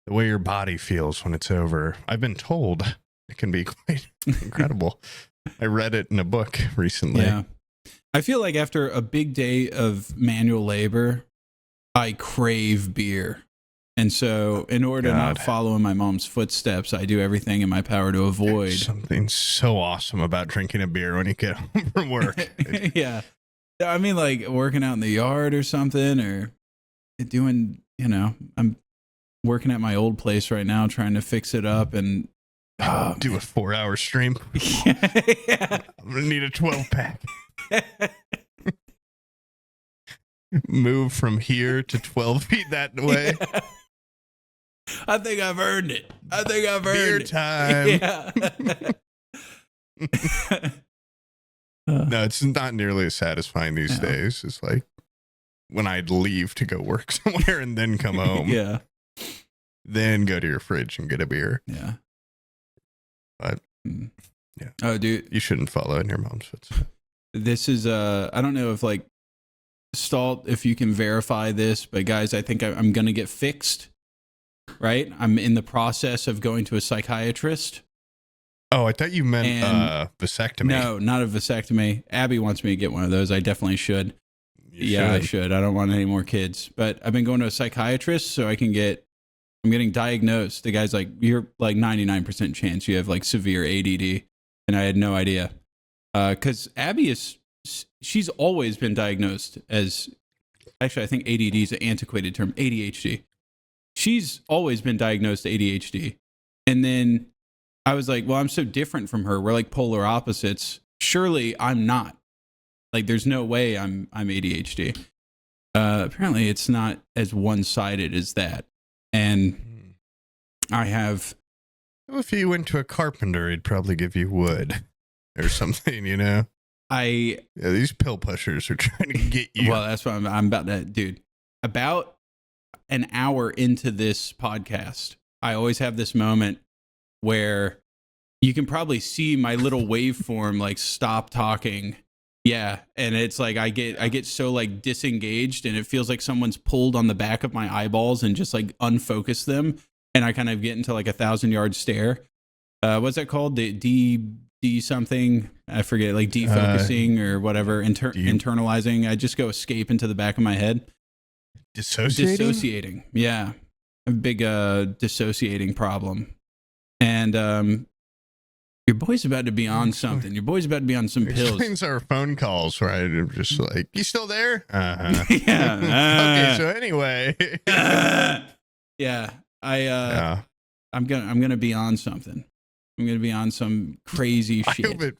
The way your body feels when it's over. I've been told it can be quite incredible. I read it in a book recently. Yeah. I feel like after a big day of manual labor, I crave beer. And so in order to not follow in my mom's footsteps, I do everything in my power to avoid. There's something so awesome about drinking a beer when you get home from work. Yeah. I mean, like working out in the yard or something, or doing, I'm working at my old place right now, trying to fix it up and do a 4-hour stream. Yeah. I'm going to need a 12-pack. Move from here to 12 feet that way. Yeah. I think I've earned it. Beer time. Yeah. No, it's not nearly as satisfying these days. It's like when I'd leave to go work somewhere and then come home. Yeah. Then go to your fridge and get a beer. Yeah. But yeah. Oh, dude. You shouldn't follow in your mom's footsteps. This is I don't know if like Stalt, if you can verify this, but guys, I think I'm gonna get fixed. Right? I'm in the process of going to a psychiatrist. Oh, I thought you meant vasectomy. No, not a vasectomy. Abby wants me to get one of those. I definitely should. I should. I don't want any more kids. But I've been going to a psychiatrist so I'm getting diagnosed. The guy's like, you're like 99% chance you have like severe ADD. And I had no idea. Because Abby she's always been diagnosed as, actually, I think ADD is an antiquated term, ADHD. She's always been diagnosed ADHD. And then I was like, well, I'm so different from her. We're like polar opposites. Surely I'm not. Like, there's no way I'm ADHD. Apparently, it's not as one-sided as that. And I have... Well, if you went to a carpenter, he'd probably give you wood or something, Yeah, these pill pushers are trying to get you. Well, that's what I'm about to... Dude, about an hour into this podcast, I always have this moment where you can probably see my little waveform like stop talking. Yeah. And it's like I get so like disengaged, and it feels like someone's pulled on the back of my eyeballs and just like unfocused them. And I kind of get into like 1,000-yard stare. What's that called? The D something? I forget, like defocusing or whatever. Internalizing. I just go escape into the back of my head. Dissociating. Yeah. A big dissociating problem. And your boy's about to be on something. Your boy's about to be on some pills. Explains our phone calls, right? I'm just like, you still there? Yeah. Okay, so anyway. Yeah. I'm gonna be on something. I'm gonna be on some crazy shit.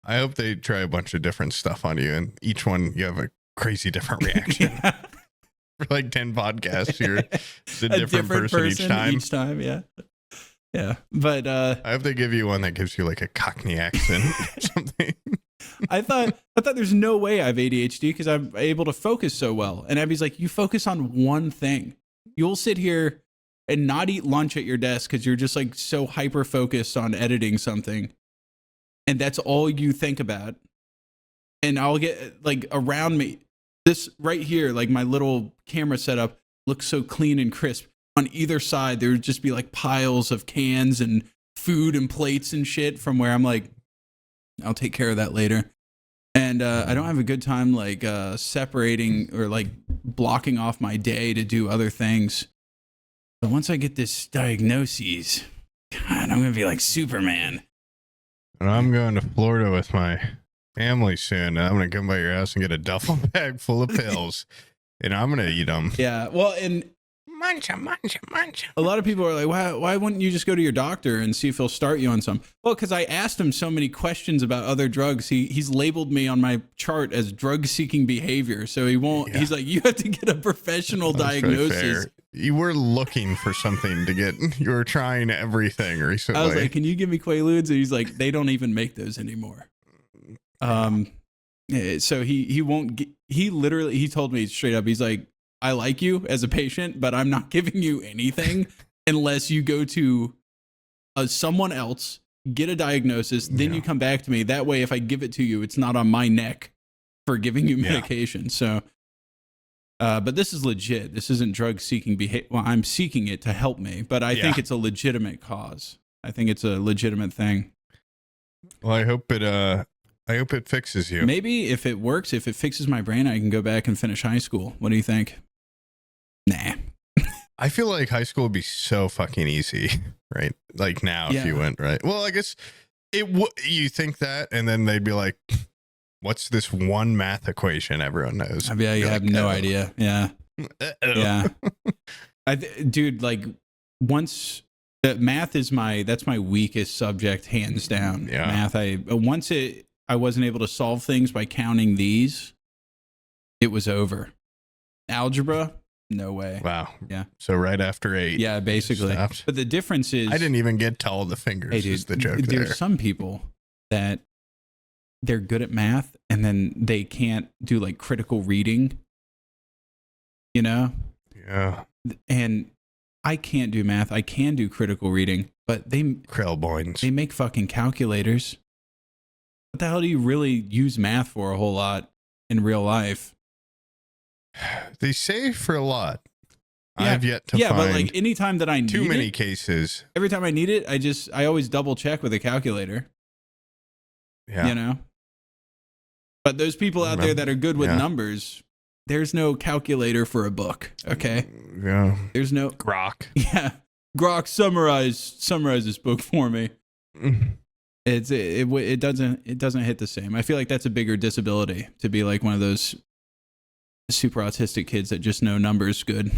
I hope they try a bunch of different stuff on you, and each one you have a crazy different reaction. For like 10 podcasts, you're a different person each time. Each time, yeah. Yeah. But I hope they give you one that gives you like a Cockney accent or something. I thought there's no way I have ADHD because I'm able to focus so well. And Abby's like, you focus on one thing. You'll sit here and not eat lunch at your desk because you're just like so hyper focused on editing something. And that's all you think about. And I'll get like around me. This right here, like my little camera setup looks so clean and crisp. On either side, there would just be like piles of cans and food and plates and shit from where I'm like, I'll take care of that later. And I don't have a good time like separating or like blocking off my day to do other things. But once I get this diagnosis, God I'm going to be like Superman. And I'm going to Florida with my family soon. And I'm going to come by your house and get a duffel bag full of pills. And I'm going to eat them. Yeah. Well, and Munch 'em, munch 'em, munch 'em. a lot of people are like, why wouldn't you just go to your doctor and see if he'll start you on some? Well, because I asked him so many questions about other drugs. He's labeled me on my chart as drug-seeking behavior. So he won't. Yeah. He's like, you have to get a professional That's really diagnosis. fair. You were looking for something to get. You were trying everything recently. I was like, can you give me Quaaludes? And he's like, they don't even make those anymore. So he won't. He told me straight up. He's like, I like you as a patient, but I'm not giving you anything unless you go to someone else, get a diagnosis, then you come back to me. That way, if I give it to you, it's not on my neck for giving you medication. So, but this is legit. This isn't drug seeking behavior. Well, I'm seeking it to help me, but I think it's a legitimate cause. I think it's a legitimate thing. Well, I hope it fixes you. Maybe if it works, if it fixes my brain, I can go back and finish high school. What do you think? Nah. I feel like high school would be so fucking easy, right? Like now, if you went right. Well, I guess you think that, and then they'd be like, "What's this one math equation everyone knows?" I mean, you have no idea. Yeah, yeah. Dude, like once that math is that's my weakest subject, hands down. Yeah. Math. I wasn't able to solve things by counting these. It was over. Algebra. No way. Wow. Yeah. So right after 8. Yeah, basically. Stopped. But the difference is, I didn't even get to all the fingers. hey, dude, is the joke there's there. some people that they're good at math and then they can't do like critical reading. You know? Yeah. And I can't do math. I can do critical reading, but they Krellboins. make fucking calculators. What the hell do you really use math for a whole lot in real life? They say for a lot. Yeah. I've yet to find but like anytime that I need too many it, cases. every time I need it, I always double check with a calculator. Yeah. You know? But those people out there that are good with numbers, there's no calculator for a book. Okay. Yeah. There's no Grok. Yeah. Grok summarize this book for me. It doesn't hit the same. I feel like that's a bigger disability to be like one of those super autistic kids that just know numbers good.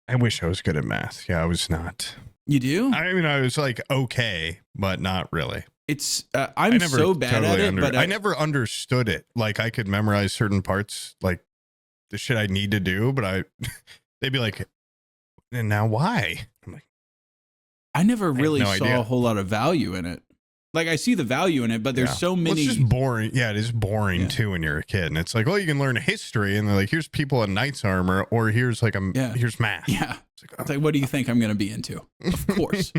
I wish I was good at math. Yeah, I was not. You do? I mean, I was like okay, but not really. It's I'm so bad at it, but I never understood it. Like I could memorize certain parts, like the shit I need to do, but they'd be like, and now why? I'm like, I never really saw idea. a whole lot of value in it. Like I see the value in it, but there's so many. Well, it's just boring. Yeah, it is boring too when you're a kid, and it's like, oh, you can learn history, and they're like, here's people in knight's armor, or here's like here's math. Yeah, it's like, what do you think I'm gonna be into? Of course,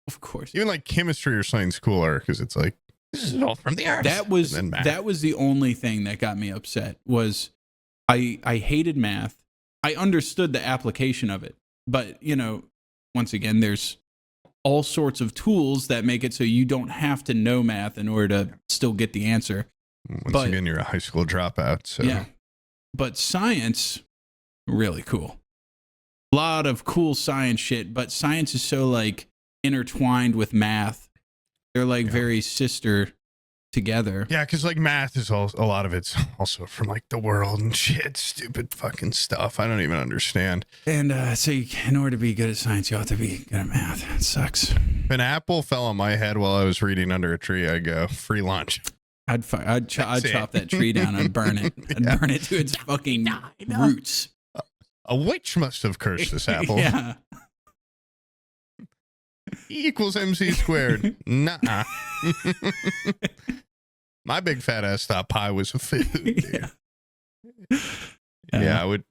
of course. Even like chemistry or something's cooler because it's like this is all from the earth. That was the only thing that got me upset. Was I hated math. I understood the application of it, but once again, there's all sorts of tools that make it so you don't have to know math in order to still get the answer. Once again, you're a high school dropout. So. Yeah. But science, really cool. A lot of cool science shit, but science is so like intertwined with math. They're like very sister together. Yeah, because like math is a lot of it's also from like the world and shit, stupid fucking stuff. I don't even understand. And so in order to be good at science, you have to be good at math. It sucks. If an apple fell on my head while I was reading under a tree, I'd go free lunch. I'd chop that tree down and burn it. I'd burn it to its fucking roots. A witch must have cursed this apple. Yeah. E equals MC squared. Nuh-uh. My big fat ass thought pie was a food. Yeah, I would.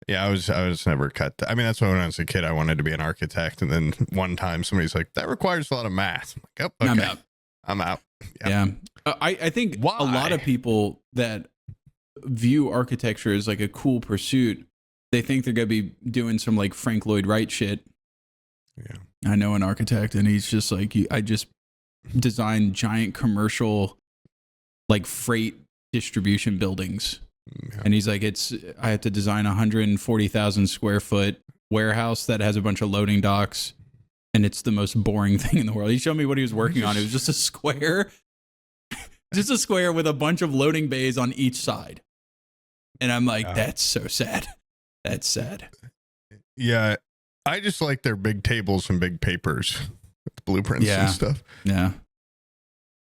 Yeah, I was never cut. I mean, that's why when I was a kid, I wanted to be an architect. And then one time somebody's like, that requires a lot of math. I'm like, oh, okay. I'm out. Yeah. I think a lot of people that view architecture as like a cool pursuit, they think they're going to be doing some like Frank Lloyd Wright shit. Yeah. I know an architect and he's just like, I just designed giant commercial like freight distribution buildings. Yeah. And he's like, I have to design 140,000 square foot warehouse that has a bunch of loading docks and it's the most boring thing in the world. He showed me what he was working on. It was just a square, with a bunch of loading bays on each side. And I'm like, that's so sad. That's sad. Yeah. I just like their big tables and big papers with blueprints and stuff. Yeah.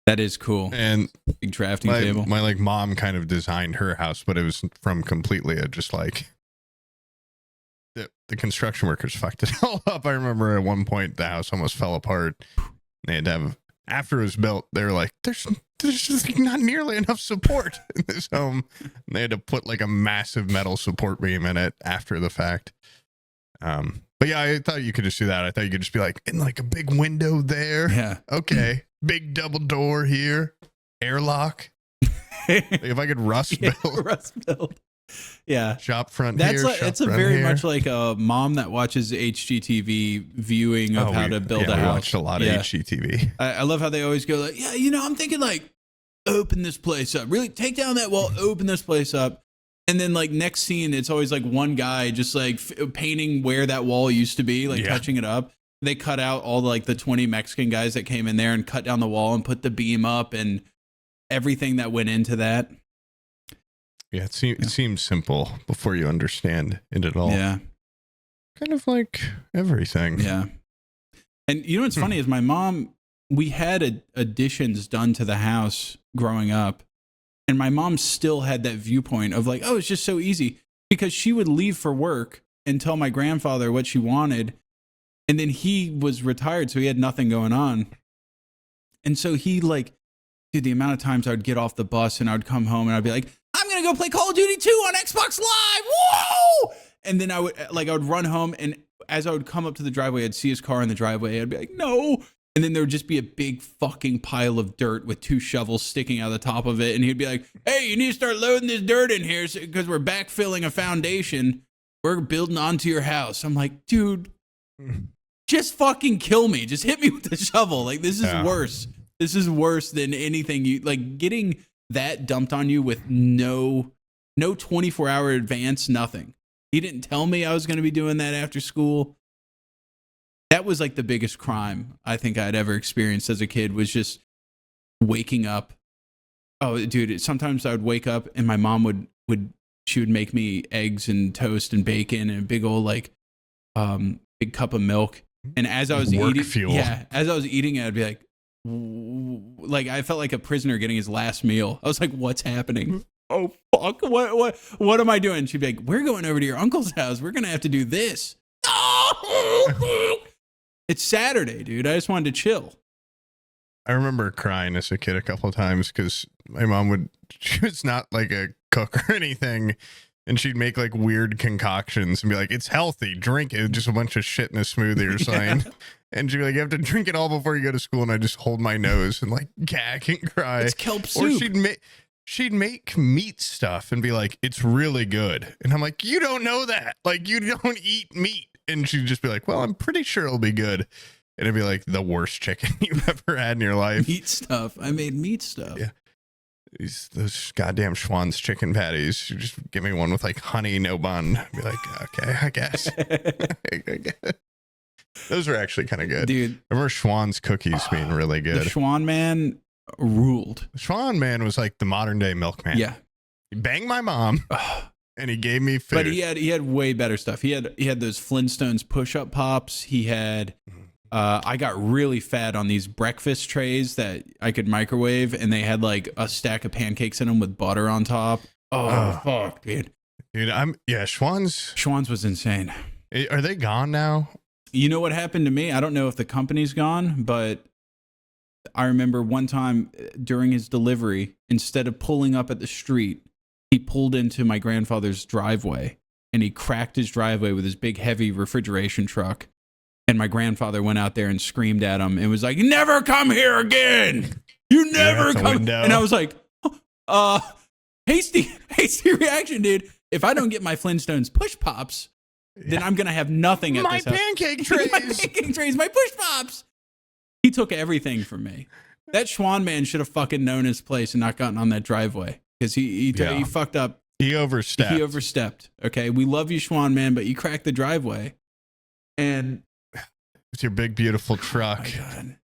That is cool. And big drafting table. My like mom kind of designed her house, but it was from completely just like the construction workers fucked it all up. I remember at one point the house almost fell apart. They had to have, after it was built, they were like, there's just not nearly enough support in this home. And they had to put like a massive metal support beam in it after the fact. But yeah, I thought you could just do that. I thought you could just be like, in like a big window there. Yeah. Okay. Big double door here. Airlock. Like if I could rust build. Rust build. Yeah. Shop front That's here. like, it's a very much like a mom that watches HGTV viewing of how to build a house. I watched a lot of HGTV. I love how they always go like, yeah, I'm thinking like, open this place up. Really take down that wall, open this place up. And then like next scene, it's always like one guy just like painting where that wall used to be, like touching it up. They cut out all like the 20 Mexican guys that came in there and cut down the wall and put the beam up and everything that went into that. Yeah, it seems simple before you understand it at all. Yeah. Kind of like everything. Yeah. And you know what's funny is my mom, we had additions done to the house growing up. And my mom still had that viewpoint of like, oh, it's just so easy. Because she would leave for work and tell my grandfather what she wanted. And then he was retired, so he had nothing going on. And so he like, dude, the amount of times I would get off the bus and I would come home and I'd be like, I'm going to go play Call of Duty 2 on Xbox Live. Whoa! And then I would run home, and as I would come up to the driveway, I'd see his car in the driveway. I'd be like, no. And then there would just be a big fucking pile of dirt with 2 shovels sticking out of the top of it. And he'd be like, hey, you need to start loading this dirt in here because we're backfilling a foundation. We're building onto your house. I'm like, dude, just fucking kill me. Just hit me with the shovel. Like, this is worse. This is worse than anything you like getting that dumped on you with no 24-hour advance, nothing. He didn't tell me I was going to be doing that after school. That was like the biggest crime I think I'd ever experienced as a kid, was just waking up. Oh, dude, sometimes I would wake up and my mom would make me eggs and toast and bacon and a big old like big cup of milk. And as I was eating it, I'd be like I felt like a prisoner getting his last meal. I was like, what's happening? Oh fuck, what am I doing? She'd be like, we're going over to your uncle's house. We're gonna have to do this. It's Saturday, dude. I just wanted to chill. I remember crying as a kid a couple of times because my mom she was not like a cook or anything, and she'd make like weird concoctions and be like, it's healthy, drink it, just a bunch of shit in a smoothie or something. And she'd be like, you have to drink it all before you go to school. And I just hold my nose and like gag and cry. It's kelp soup. Or she'd make meat stuff and be like, it's really good. And I'm like, you don't know that. Like, you don't eat meat. And she'd just be like, well, I'm pretty sure it'll be good. And it'd be like the worst chicken you've ever had in your life. Meat stuff. I made meat stuff. Yeah. Those goddamn Schwann's chicken patties. You just give me one with like honey, no bun. I'd be like, okay, I guess. Those were actually kind of good. Dude. I remember Schwann's cookies being really good. The Schwann man ruled. The Schwann man was like the modern day milkman. Yeah. He banged my mom. And he gave me food. But he had way better stuff. He had those Flintstones push-up pops. He had I got really fat on these breakfast trays that I could microwave, and they had like a stack of pancakes in them with butter on top. Oh fuck, dude. Dude, Schwann's was insane. Are they gone now? You know what happened to me? I don't know if the company's gone, but I remember one time during his delivery, instead of pulling up at the street, he pulled into my grandfather's driveway, and he cracked his driveway with his big heavy refrigeration truck. And my grandfather went out there and screamed at him and was like, never come here again. You never come. Window. And I was like, hasty reaction, dude. If I don't get my Flintstones push pops, then I'm going to have nothing at this house. Pancake trays. My pancake trays, my push pops. He took everything from me. That Schwann man should have fucking known his place and not gotten on that driveway. Because he fucked up. He overstepped. Okay, we love you, Schwann man, but you cracked the driveway. And with your big beautiful Oh truck, my God.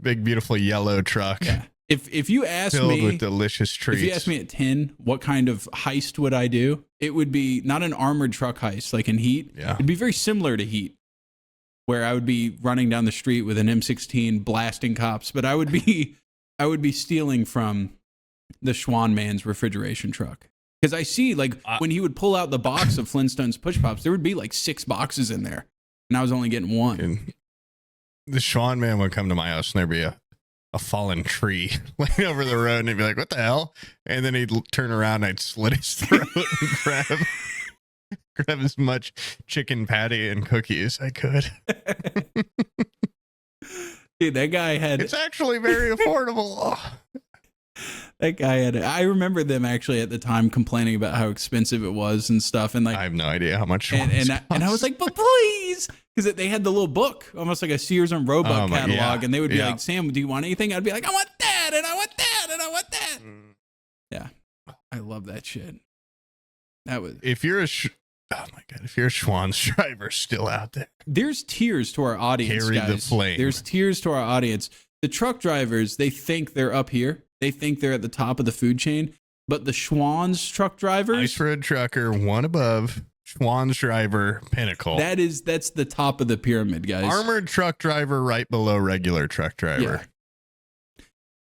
big beautiful yellow truck. Yeah. If you ask filled me with delicious treats. If you ask me at 10, what kind of heist would I do? It would be not an armored truck heist like in Heat. Yeah. It'd be very similar to Heat, where I would be running down the street with an M16 blasting cops, but I would be stealing from the Schwan man's refrigeration truck. Because I see, like, when he would pull out the box of Flintstones Push Pops, there would be like 6 boxes in there, and I was only getting 1. And the Schwan man would come to my house and there'd be a fallen tree laying over the road, and he'd be like, "What the hell?" And then he'd turn around and I'd slit his throat and grab as much chicken patty and cookie as I could. Dude, that guy had... It's actually very affordable. That guy had... I remember them actually at the time complaining about how expensive it was and stuff. And like, I have no idea how much. And I was like, but please, because they had the little book, almost like a Sears and Roebuck catalog, and they would be like, "Sam, do you want anything?" I'd be like, "I want that, and I want that, and I want that." Yeah, I love that shit. That was... If you're a Schwan's driver still out there, there's tiers to our audience, carry guys. the flame. There's tiers to our audience. The truck drivers, they think they're up here. They think they're at the top of the food chain. But the Schwan's truck drivers, Ice Road Trucker, one above. Schwan's driver, pinnacle. That's the top of the pyramid, guys. Armored truck driver right below regular truck driver. Yeah.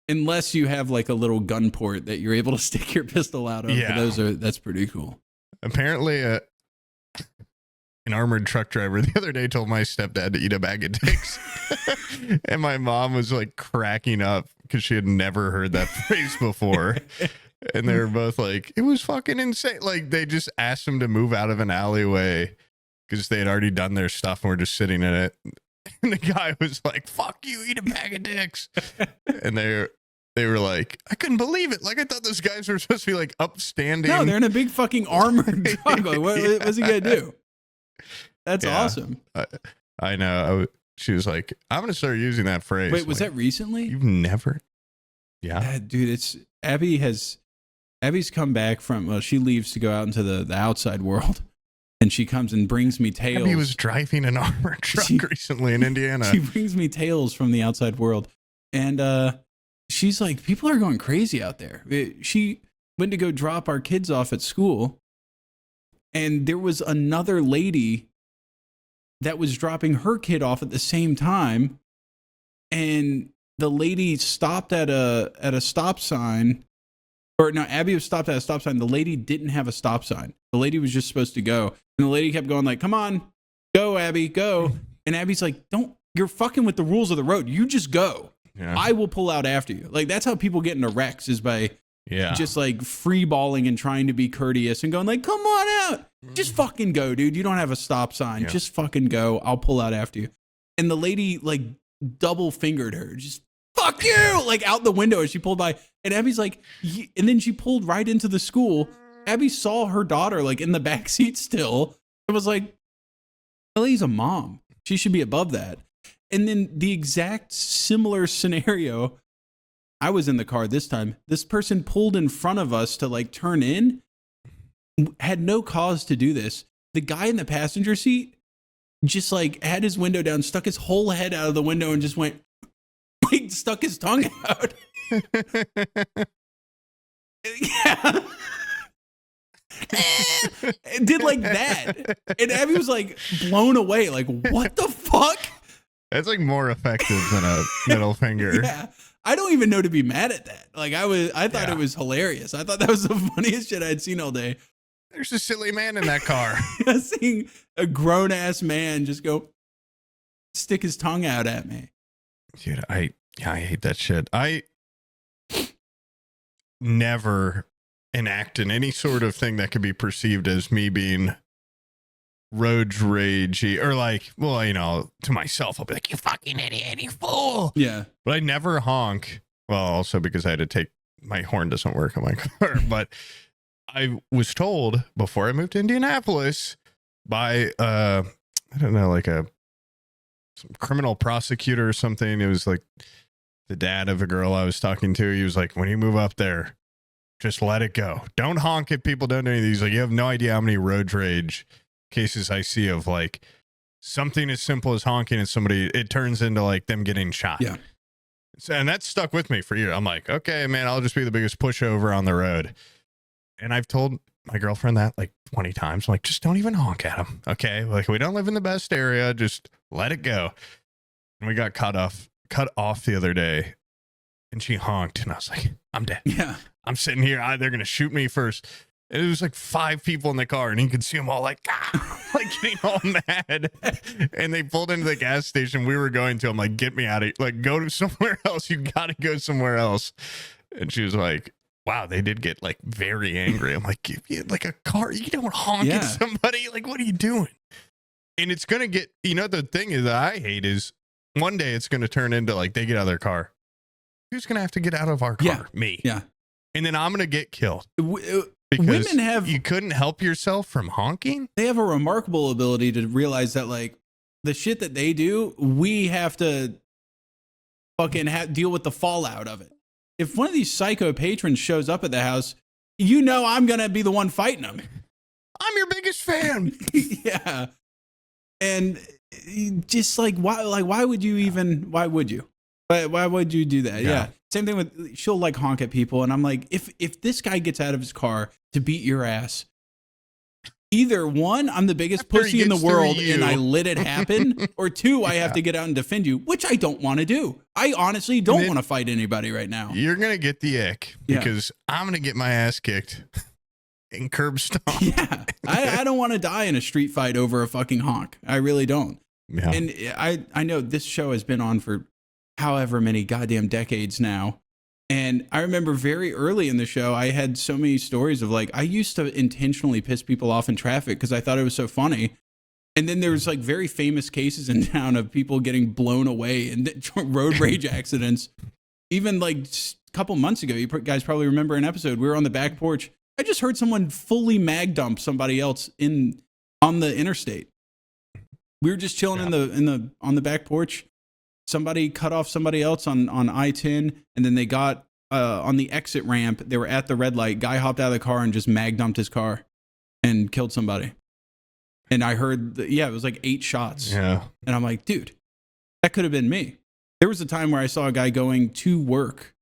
Unless you have like a little gun port that you're able to stick your pistol out of. Yeah. That's pretty cool. Apparently, an armored truck driver the other day told my stepdad to eat a bag of dicks. And my mom was like cracking up because she had never heard that phrase before. And they were both like, it was fucking insane. Like, they just asked him to move out of an alleyway because they had already done their stuff and were just sitting in it. And the guy was like, "Fuck you, eat a bag of dicks." And they were like, I couldn't believe it. Like, I thought those guys were supposed to be like upstanding. No, they're in a big fucking armored truck. Like, what's he gonna do? That's awesome. I know. She was like, "I'm going to start using that phrase." Wait, was like, that recently? You've never? Yeah. Dude, it's Abby's come back from, well, she leaves to go out into the outside world, and she comes and brings me tales. Abby was driving an armored truck recently in Indiana. She brings me tales from the outside world, and she's like, people are going crazy out there. She went to go drop our kids off at school, and there was another lady that was dropping her kid off at the same time, and the lady stopped at a stop sign. Or no, Abby was stopped at a stop sign. The lady didn't have a stop sign. The lady was just supposed to go. And the lady kept going like, "Come on, go, Abby, go." And Abby's like, you're fucking with the rules of the road. You just go. Yeah. I will pull out after you. Like, that's how people get into wrecks, is by just like free balling and trying to be courteous and going like, "Come on out. Just fucking go, dude. You don't have a stop sign. Yeah. Just fucking go. I'll pull out after you." And the lady like double fingered her. Just, "Fuck you," like out the window as she pulled by. And Abby's like, and then she pulled right into the school. Abby saw her daughter like in the back seat still. It was like, Ellie's a mom. She should be above that. And then the exact similar scenario, I was in the car this time. This person pulled in front of us to like turn in, had no cause to do this. The guy in the passenger seat just like had his window down, stuck his whole head out of the window and just went, like, stuck his tongue out. Yeah. It did like that. And Abby was like blown away. Like, what the fuck? That's like more effective than a middle finger. Yeah. I don't even know to be mad at that. Like, I thought it was hilarious. I thought that was the funniest shit I'd seen all day. There's a silly man in that car. Seeing a grown ass man just go stick his tongue out at me. Dude, I hate that shit. I never enact in any sort of thing that could be perceived as me being road ragey or like, well, you know, to myself, I'll be like, "You fucking idiot, you fool." Yeah. But I never honk. Well, also because I had to take, my horn doesn't work on my car. But I was told before I moved to Indianapolis by, I don't know, like some criminal prosecutor or something. It was like the dad of a girl I was talking to. He was like, "When you move up there, just let it go. Don't honk if people don't do anything." He's like, "You have no idea how many road rage cases I see of like something as simple as honking at somebody, it turns into like them getting shot. Yeah. So, and that stuck with me for years. I'm like, okay, man, I'll just be the biggest pushover on the road. And I've told my girlfriend that like 20 times. I'm like, just don't even honk at them. Okay. Like, we don't live in the best area. Just let it go. And we got cut off the other day. And she honked. And I was like, I'm dead. Yeah. I'm sitting here. They're going to shoot me first. And it was like 5 people in the car. And you could see them all like, like getting all mad. And they pulled into the gas station we were going to. I'm like, get me out of here. Like, go to somewhere else. You got to go somewhere else. And she was like, wow, they did get like very angry. I'm like, give me like a car. You don't honk at somebody. Like, what are you doing? And it's going to get, the thing is that I hate is one day it's going to turn into like they get out of their car. Who's going to have to get out of our car? Yeah. Me. Yeah. And then I'm going to get killed. Women You couldn't help yourself from honking. They have a remarkable ability to realize that like the shit that they do, we have to fucking deal with the fallout of it. If one of these psycho patrons shows up at the house, I'm going to be the one fighting them. I'm your biggest fan. Yeah. And just like, why would you even, why would you? Why would you do that? Yeah. Same thing with, she'll like honk at people. And I'm like, if this guy gets out of his car to beat your ass, either one, I'm the biggest pussy in the world and I let it happen, or two, I have to get out and defend you, which I don't want to do. I honestly don't want to fight anybody right now. You're going to get the ick because I'm going to get my ass kicked and curb stomped. Yeah. I don't want to die in a street fight over a fucking honk. I really don't. Yeah. And I know this show has been on for however many goddamn decades now. And I remember very early in the show, I had so many stories of like, I used to intentionally piss people off in traffic because I thought it was so funny. And then there was like very famous cases in town of people getting blown away in road rage accidents. Even like a couple months ago, you guys probably remember an episode, we were on the back porch. I just heard someone fully mag dump somebody else on the interstate. We were just chilling on the back porch. Somebody cut off somebody else on I-10, and then they got on the exit ramp. They were at the red light. Guy hopped out of the car and just mag dumped his car and killed somebody. And I heard, it was like 8 shots. Yeah. And I'm like, dude, that could have been me. There was a time where I saw a guy going to work,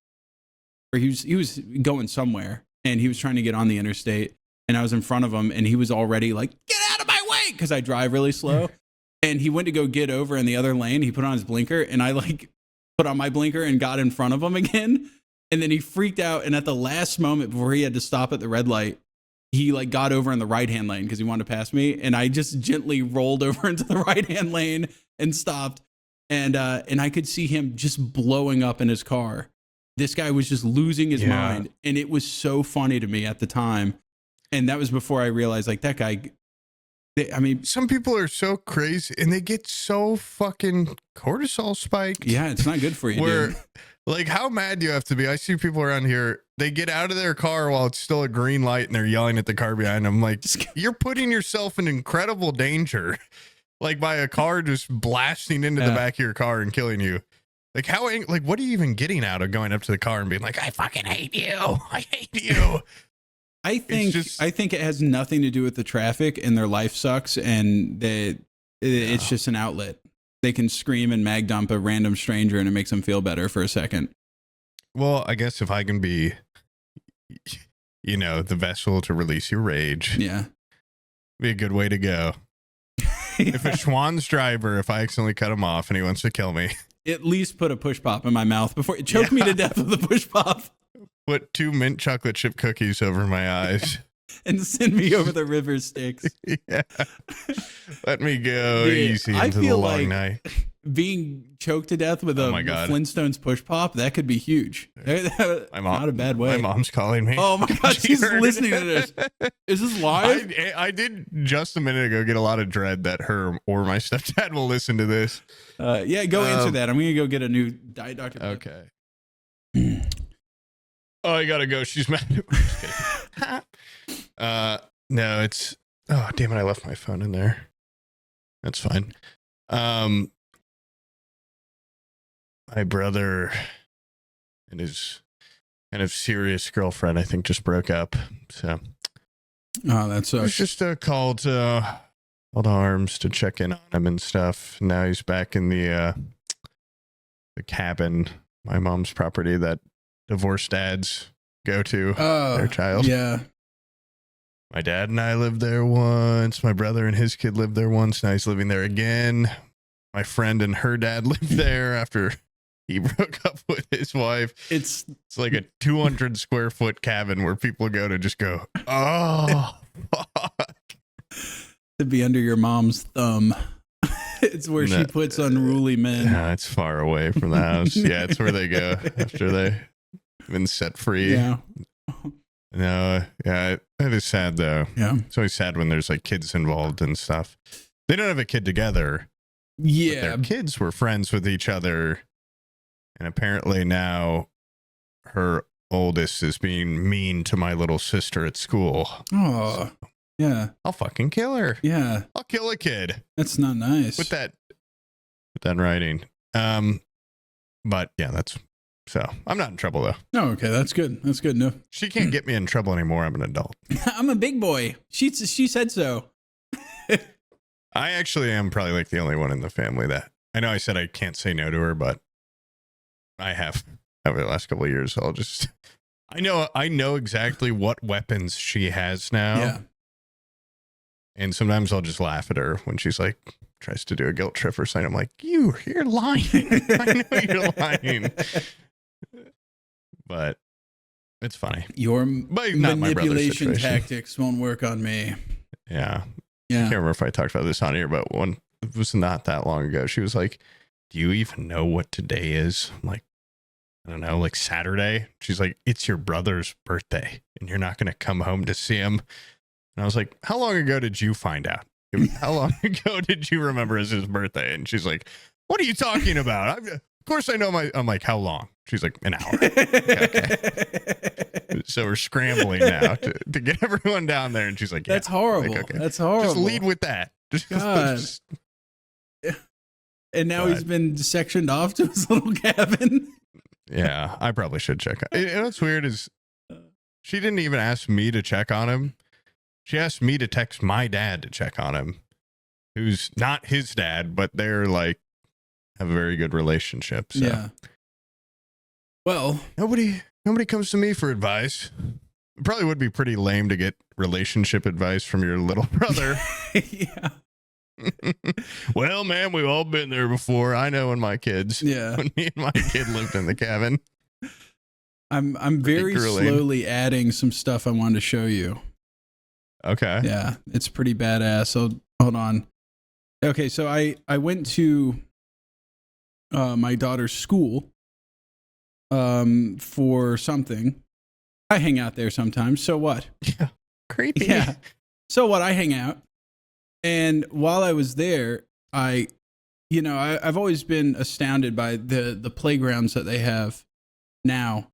or he was going somewhere, and he was trying to get on the interstate, and I was in front of him, and he was already like, get out of my way, because I drive really slow. And he went to go get over in the other lane. He put on his blinker, and I like put on my blinker and got in front of him again. And then he freaked out. And at the last moment before he had to stop at the red light, he like got over in the right-hand lane because he wanted to pass me. And I just gently rolled over into the right-hand lane and stopped. And I could see him just blowing up in his car. This guy was just losing his mind. And it was so funny to me at the time. And that was before I realized like that guy, I mean, some people are so crazy and they get so fucking cortisol spiked. Yeah, it's not good for you, dude. Like, how mad do you have to be? I see people around here, they get out of their car while it's still a green light and they're yelling at the car behind them. Like, you're putting yourself in incredible danger, like by a car just blasting into the back of your car and killing you. Like, what are you even getting out of going up to the car and being like, I fucking hate you. I hate you. I think it has nothing to do with the traffic and their life sucks and it's just an outlet. They can scream and mag dump a random stranger and it makes them feel better for a second. Well, I guess if I can be, the vessel to release your rage. Yeah. Be a good way to go. If a Schwann's driver, if I accidentally cut him off and he wants to kill me. At least put a push pop in my mouth before it choked me to death with a push pop. Put 2 mint chocolate chip cookies over my eyes. And send me over the river Styx. Yeah. Let me go easy into the long night. Being choked to death with a Flintstones push pop, that could be huge. Not a bad way. My mom's calling me. Oh my God, she's listening to this. Is this live? I did just a minute ago get a lot of dread that her or my stepdad will listen to this. Yeah, go answer that. I'm going to go get a new Diet Dr. Okay. Oh, I gotta go. She's mad. No, it's. Oh, damn it! I left my phone in there. That's fine. My brother and his kind of serious girlfriend, I think, just broke up. So, oh, that sucks. It's just a call to arms to check in on him and stuff. Now he's back in the cabin, my mom's property that divorced dads go to their child. Yeah. My dad and I lived there once. My brother and his kid lived there once. Now he's living there again. My friend and her dad lived there after he broke up with his wife. It's like a 200 square foot cabin where people go to just go, oh, fuck. To be under your mom's thumb. It's where she puts unruly men. Yeah, it's far away from the house. Yeah, it's where they go after they've been set free. Yeah. No, yeah, it is sad though. Yeah. It's always sad when there's like kids involved and stuff. They don't have a kid together. Yeah. But their kids were friends with each other. And apparently now her oldest is being mean to my little sister at school. Oh, yeah. I'll fucking kill her. Yeah. I'll kill a kid. That's not nice. With that writing. But yeah, so I'm not in trouble though. Oh, okay. That's good. That's good. No, she can't get me in trouble anymore. I'm an adult. I'm a big boy. She said so. I actually am probably like the only one in the family that I know I said I can't say no to her, but I have over the last couple of years. So I know exactly what weapons she has now. Yeah. And sometimes I'll just laugh at her when she's like, tries to do a guilt trip or something. I'm like, you're lying. I know you're lying. But it's funny. Your but not manipulation tactics won't work on me. Yeah. Yeah. I can't remember if I talked about this on here, but it was not that long ago. She was like, do you even know what today is? I'm like, I don't know, like Saturday. She's like, it's your brother's birthday and you're not going to come home to see him. And I was like, how long ago did you find out? How long ago did you remember as his birthday? And she's like, what are you talking about? Of course I know I'm like, how long? She's like, an hour. Okay. So we're scrambling now to get everyone down there. And she's like, yeah. That's horrible. Like, okay. That's horrible. Just lead with that. God. And now he's been sectioned off to his little cabin. Yeah, I probably should check. You know what's weird is she didn't even ask me to check on him. She asked me to text my dad to check on him, who's not his dad, but they're like have a very good relationship. So. Yeah. Well, nobody comes to me for advice. It probably would be pretty lame to get relationship advice from your little brother. Yeah. Well, man, we've all been there before. I know when me and my kid lived in the cabin. I'm very slowly adding some stuff I wanted to show you. Okay. Yeah, it's pretty badass. So hold on. Okay, so I went to my daughter's school for something. I hang out there sometimes. So what? Yeah. Creepy. Yeah. So what? I hang out. And while I was there, I've always been astounded by the playgrounds that they have now,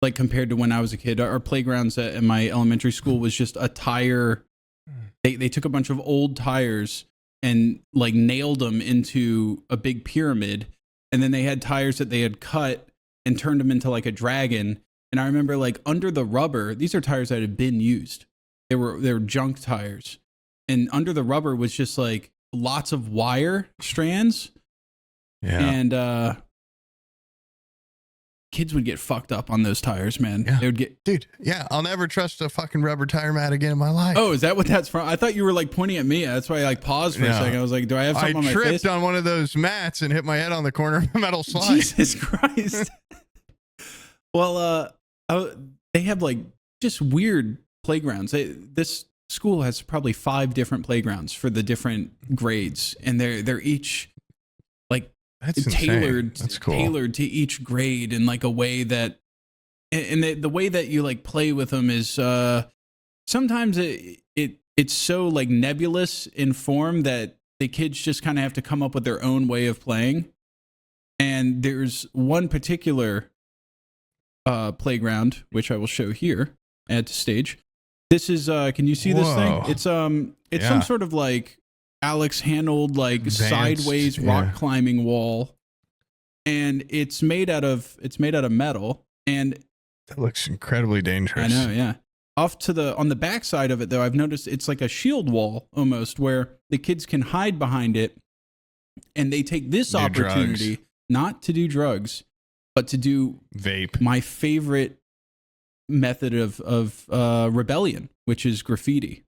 like compared to when I was a kid. Our playgrounds in my elementary school was just a tire. They took a bunch of old tires and like nailed them into a big pyramid. And then they had tires that they had cut and turned them into like a dragon. And I remember like under the rubber, these are tires that had been used. They were junk tires. And under the rubber was just like lots of wire strands. Yeah. And kids would get fucked up on those tires, man. Yeah. They would get. Dude, yeah, I'll never trust a fucking rubber tire mat again in my life. Oh, is that what that's from? I thought you were like pointing at me. That's why I like paused for a second. I was like, do I have something on my face? I tripped on one of those mats and hit my head on the corner of a metal slide. Jesus Christ. Well, they have like just weird playgrounds. This school has probably 5 different playgrounds for the different grades, and they're each like tailored to each grade in like a way that, and the way that you like play with them is sometimes it's so like nebulous in form that the kids just kind of have to come up with their own way of playing. And there's one particular playground which I will show here at the stage. This is can you see this thing? It's some sort of like Alex Honnold like Advanced, sideways rock climbing wall, and it's made out of metal, and that looks incredibly dangerous. I know, yeah. off to the on the back side of it, though, I've noticed it's like a shield wall almost, where the kids can hide behind it, and they take this Do opportunity drugs. not to do drugs, but to do Vape. my favorite method of rebellion, which is graffiti.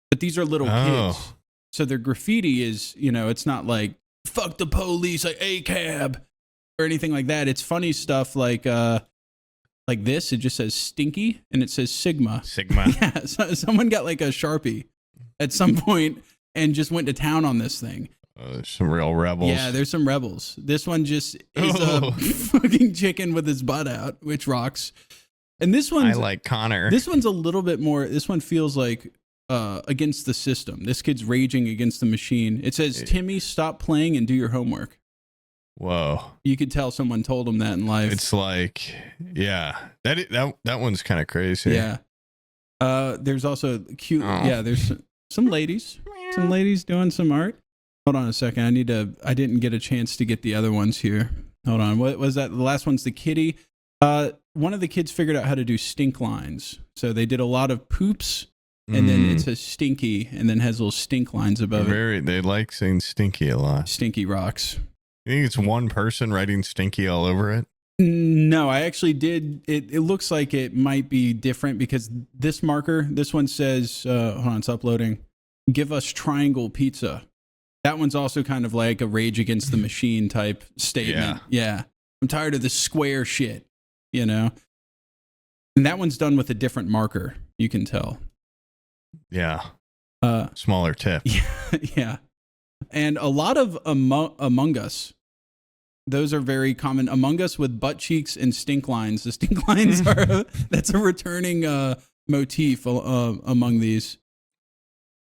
But these are little kids, so their graffiti is, it's not like "fuck the police," like "a cab" or anything like that. It's funny stuff like this. It just says "stinky" and it says "Sigma." Yeah, so someone got like a Sharpie at some point and just went to town on this thing. There's some real rebels. Yeah, there's some rebels. This one just is a fucking chicken with his butt out, which rocks. And this one's, I like Connor. This one's a little bit more. This one feels like against the system. This kid's raging against the machine. It says, "Timmy, stop playing and do your homework." Whoa. You could tell someone told him that in life. It's like, yeah, that one's kind of crazy. Yeah. There's also cute. Oh. Yeah, there's some ladies doing some art. Hold on a second. I didn't get a chance to get the other ones here. Hold on. What was that? The last one's the kitty. One of the kids figured out how to do stink lines. So they did a lot of poops, and then it says stinky, and then has little stink lines above it. They like saying stinky a lot. Stinky rocks. You think it's one person writing stinky all over it? No, I actually did. It looks like it might be different because this one says, hold on, it's uploading. "Give us triangle pizza." That one's also kind of like a rage against the machine type statement. Yeah. I'm tired of this square shit, And that one's done with a different marker, you can tell. Yeah. Smaller tip. Yeah. And a lot of Among Us. Those are very common. Among Us with butt cheeks and stink lines. The stink lines that's a returning motif among these.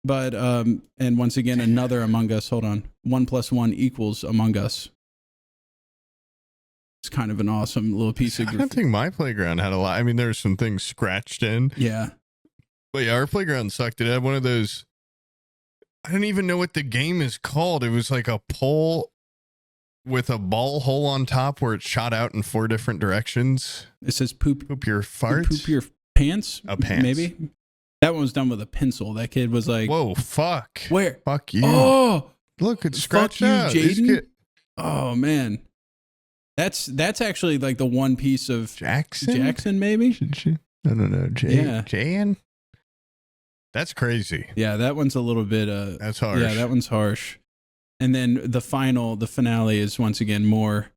But, and once again, another Among Us. Hold on. 1 + 1 = Among Us. It's kind of an awesome little piece of I don't think my playground had a lot. I mean, there's some things scratched in. Yeah. But yeah, our playground sucked. It had one of those. I don't even know what the game is called. It was like a pole with a ball hole on top where it shot out in 4 different directions. It says poop your farts? Poop your pants? Pants. Maybe. That one was done with a pencil. That kid was like, "Whoa, fuck. Where? Fuck you." Oh, look, it's scratched fuck you, out. Jaden. Oh, man. That's actually like the one piece of Jackson, maybe? I don't know. Yeah. Jan? That's crazy. Yeah, that one's a little bit that's harsh. Yeah, that one's harsh. And then the finale is once again more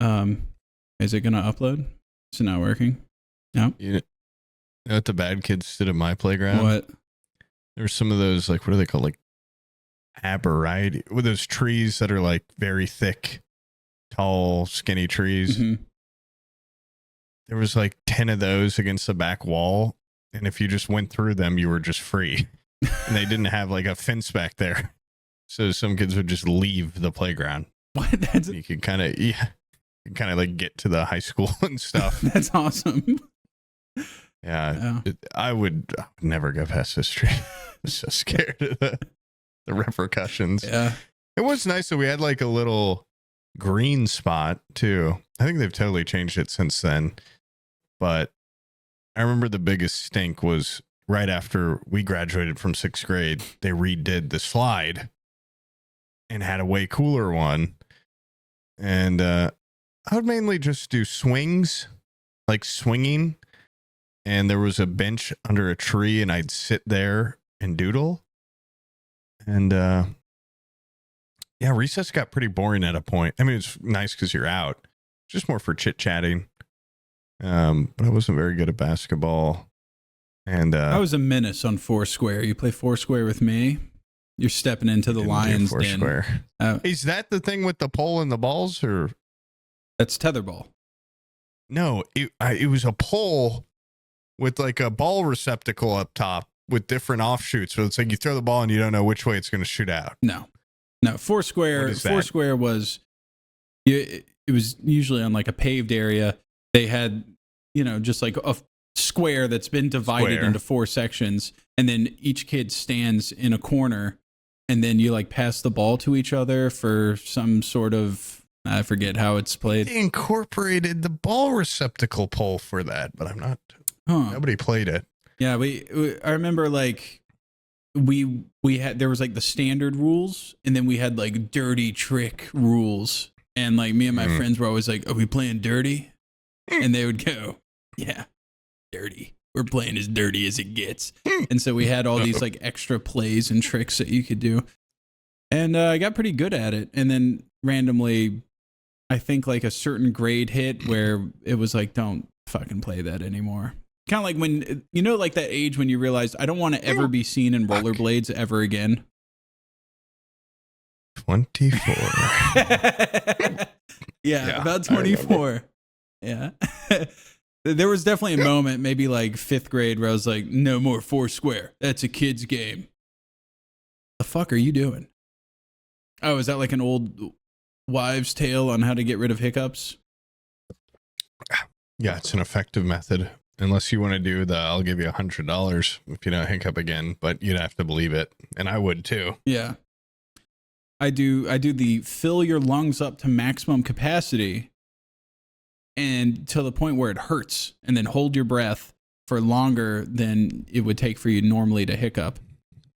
is it gonna upload? Is it not working? No. You know what the bad kids did at my playground? What? There's some of those, like, what are they called? Like arborvitae, with those trees that are like very thick, tall, skinny trees. Mm-hmm. There was like 10 of those against the back wall. And if you just went through them, you were just free. And they didn't have like a fence back there. So some kids would just leave the playground. What? You could kind of like get to the high school and stuff. That's awesome. Yeah. I would never go past this tree. I'm so scared of the repercussions. Yeah. It was nice that we had like a little green spot too. I think they've totally changed it since then. But I remember the biggest stink was right after we graduated from 6th grade. They redid the slide and had a way cooler one. And I would mainly just do swings, like swinging. And there was a bench under a tree and I'd sit there and doodle. And yeah, recess got pretty boring at a point. I mean, it's nice because you're out. Just more for chit-chatting. But I wasn't very good at basketball. And I was a menace on Foursquare. You play Foursquare with me, you're stepping into the lion's den. Foursquare. Is that the thing with the pole and the balls, or that's tetherball? No, it was a pole with like a ball receptacle up top with different offshoots. So it's like you throw the ball and you don't know which way it's going to shoot out. No. Foursquare was, it was usually on like a paved area. They had, just like a square that's been divided into 4 sections. And then each kid stands in a corner and then you like pass the ball to each other for some sort of I forget how it's played. They incorporated the ball receptacle pole for that, but I'm not. Huh. Nobody played it. Yeah, I remember like we had there was like the standard rules, and then we had like dirty trick rules, and like me and my friends were always like, "Are we playing dirty?" And they would go, "Yeah, dirty. We're playing as dirty as it gets." And so we had all these like extra plays and tricks that you could do, and I got pretty good at it. And then randomly, I think like a certain grade hit where it was like, "Don't fucking play that anymore." Kind of like when, you know, like that age when you realize I don't want to ever be seen in rollerblades ever again. 24. Yeah, about 24. Yeah. There was definitely a moment, maybe like fifth grade, where I was like, no more Foursquare. That's a kid's game. The fuck are you doing? Oh, is that like an old wives' tale on how to get rid of hiccups? Yeah, it's an effective method. Unless you want to do the, I'll give you $100 if you don't hiccup again, but you'd have to believe it. And I would too. Yeah. I do the fill your lungs up to maximum capacity and to the point where it hurts, and then hold your breath for longer than it would take for you normally to hiccup.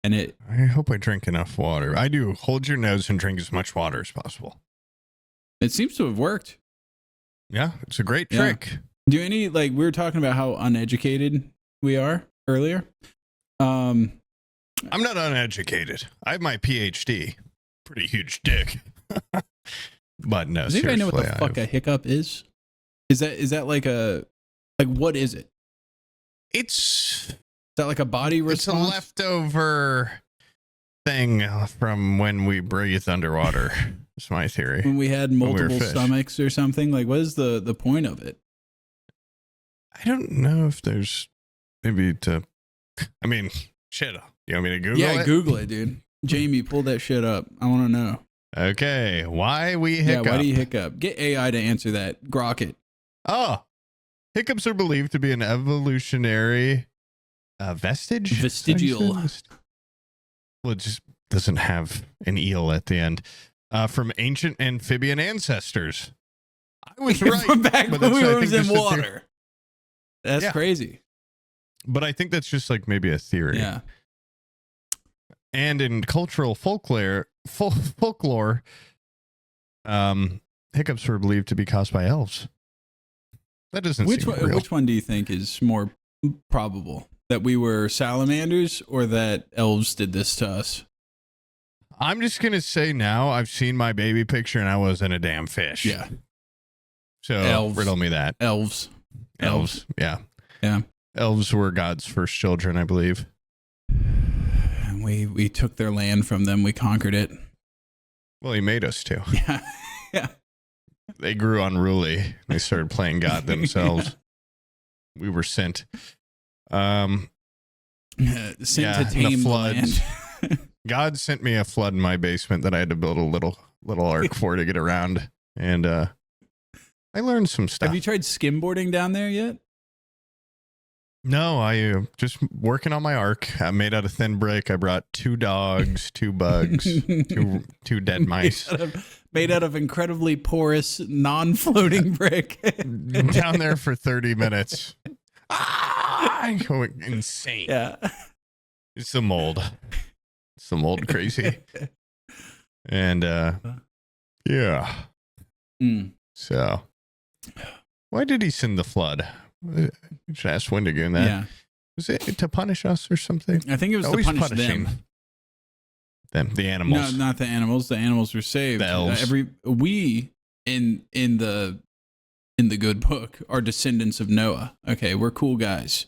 And I hope I drink enough water. I do. Hold your nose and drink as much water as possible. It seems to have worked. Yeah, it's a great trick. Do any, like, we were talking about how uneducated we are earlier. I'm not uneducated. I have my PhD. Pretty huge dick. But no, does anybody know what the fuck a hiccup is? Is that like what is it? Is that like a body response? It's a leftover thing from when we breathed underwater. It's my theory. When we had multiple stomachs or something? Like, what is the point of it? I don't know if there's maybe I mean, shit. You want me to Google it? Yeah, Google it, dude. Jamie, pull that shit up. I want to know. Okay. Why we hiccup? Yeah, why do you hiccup? Get AI to answer that. Grok it. Oh. Hiccups are believed to be an evolutionary vestige? Vestigial. Well, it just doesn't have an eel at the end. From ancient amphibian ancestors. I was right. From back when we were in water. That's crazy. But I think that's just like maybe a theory. Yeah. And in cultural folklore, hiccups were believed to be caused by elves. That doesn't seem real. Which one do you think is more probable? That we were salamanders or that elves did this to us? I'm just going to say now I've seen my baby picture and I wasn't a damn fish. Yeah. So riddle me that. Elves. Yeah. Yeah. Elves were God's first children, I believe. And we took their land from them. We conquered it. Well, he made us to. Yeah. Yeah. They grew unruly. They started playing God themselves. Yeah. We were sent. Sent to tame the land. God sent me a flood in my basement that I had to build a little ark for to get around. And I learned some stuff. Have you tried skimboarding down there yet? No, I just working on my ark. I made out of thin brick. I brought 2 dogs, 2 bugs, two dead mice. Made out of incredibly porous, non-floating brick. Down there for 30 minutes. I'm going insane. Yeah. It's the mold. It's the mold crazy. And yeah. So why did he send the flood? You should ask Wendigoon that. Yeah. Was it to punish us or something? I think it was always to punish them. The animals. No, not the animals. The animals were saved. The elves. We in the good book are descendants of Noah. Okay, we're cool guys.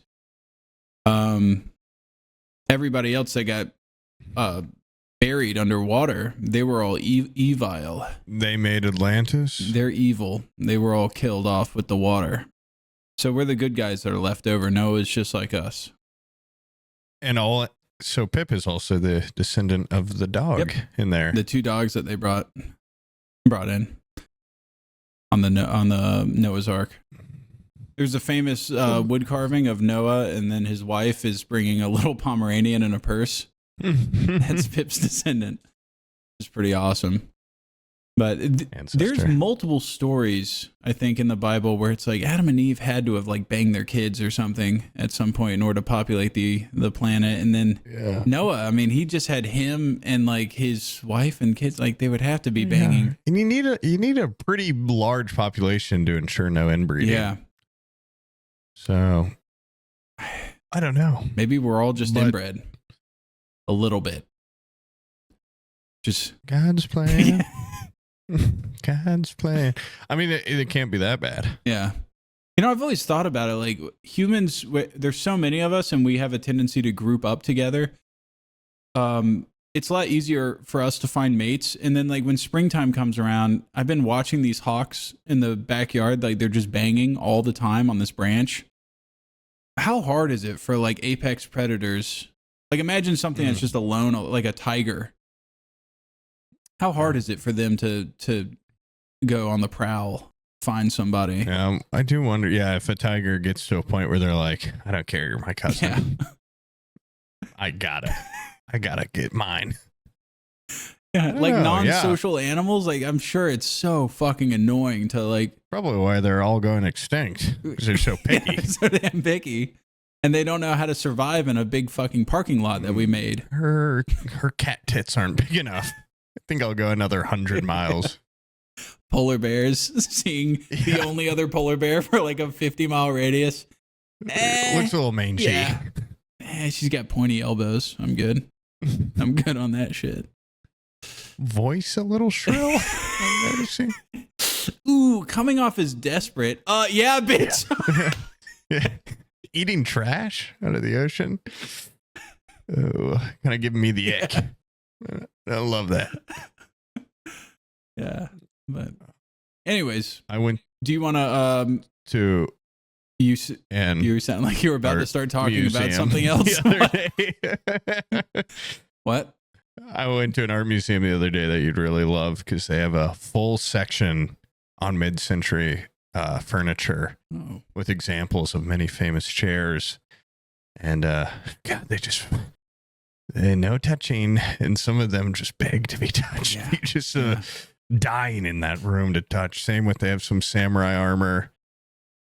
Everybody else that got buried underwater, they were all evil. They made Atlantis. They're evil. They were all killed off with the water. So we're the good guys that are left over. Noah's just like us. And so Pip is also the descendant of the dog in there. The 2 dogs that they brought in on the Noah's Ark. There's a famous wood carving of Noah, and then his wife is bringing a little Pomeranian in a purse. That's Pip's descendant. It's pretty awesome. But Ancestor. there's multiple stories, I think, in the Bible where it's like Adam and Eve had to have like banged their kids or something at some point in order to populate the planet. And then Noah, I mean, he just had him and like his wife and kids. Like they would have to be banging. And you need a pretty large population to ensure no inbreeding. Yeah. So I don't know. Maybe we're all just inbred a little bit. Just God's plan. God's plan. I mean, it can't be that bad. Yeah. You know, I've always thought about it. Like humans, there's so many of us and we have a tendency to group up together. It's a lot easier for us to find mates. And then like when springtime comes around, I've been watching these hawks in the backyard. Like they're just banging all the time on this branch. How hard is it for like apex predators? Like imagine something that's just alone, like a tiger. How hard is it for them to go on the prowl, find somebody? Yeah, I do wonder. Yeah, if a tiger gets to a point where they're like, "I don't care, you're my cousin. Yeah. I gotta get mine." Yeah, like non-social animals. Like I'm sure it's so fucking annoying to like. Probably why they're all going extinct because they're so picky. Yeah, so damn picky, and they don't know how to survive in a big fucking parking lot that we made. Her cat tits aren't big enough. I think I'll go another 100 miles. Polar bears, seeing the only other polar bear for like a 50-mile radius. Looks a little mangy. Yeah. She's got pointy elbows. I'm good. I'm good on that shit. Voice a little shrill. I'm noticing. Ooh, coming off as desperate. Yeah, bitch. Yeah. Eating trash out of the ocean. Oh, kind of giving me the ick. I love that. Yeah, but anyways, I went. Do you want to you sound like you were about to start talking about something else. The other day. What? I went to an art museum the other day that you'd really love because they have a full section on mid-century furniture with examples of many famous chairs, and God, they no touching, and some of them just beg to be touched. Yeah. You just dying in that room to touch. Same with, they have some samurai armor,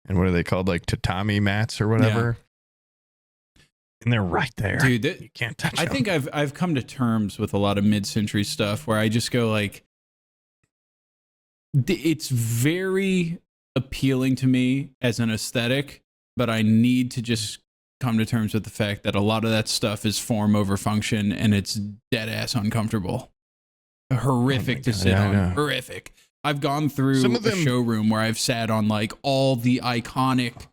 and what are they called, like tatami mats or whatever. Yeah. And they're right there, dude. You can't touch them. I think I've come to terms with a lot of mid-century stuff where I just go like, it's very appealing to me as an aesthetic, but I need to just come to terms with the fact that a lot of that stuff is form over function, and it's dead ass uncomfortable. Horrific to sit on. Horrific. I've gone through a showroom where I've sat on like all the iconic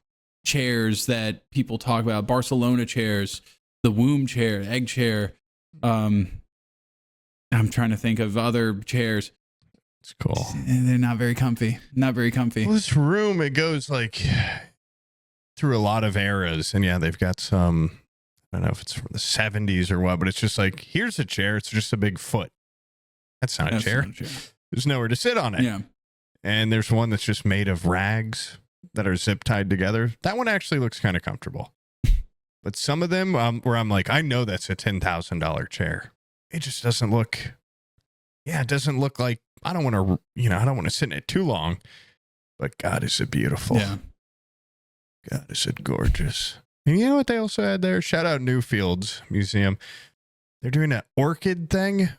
chairs that people talk about, Barcelona chairs, the womb chair, egg chair. I'm trying to think of other chairs. It's cool. They're not very comfy. Not very comfy. Well, this room, it goes like through a lot of eras, and yeah, they've got some, I don't know if it's from the 70s or what, but it's just like, here's a chair, it's just a big foot. That's not a chair. There's nowhere to sit on it. Yeah. And there's one that's just made of rags that are zip tied together. That one actually looks kind of comfortable. But some of them where I'm like, I know that's a $10,000 chair. It just doesn't look, it doesn't look like, I don't want to sit in it too long, but God, is it beautiful. Yeah. God, is it gorgeous. And you know what they also had there? Shout out Newfields Museum. They're doing an orchid thing.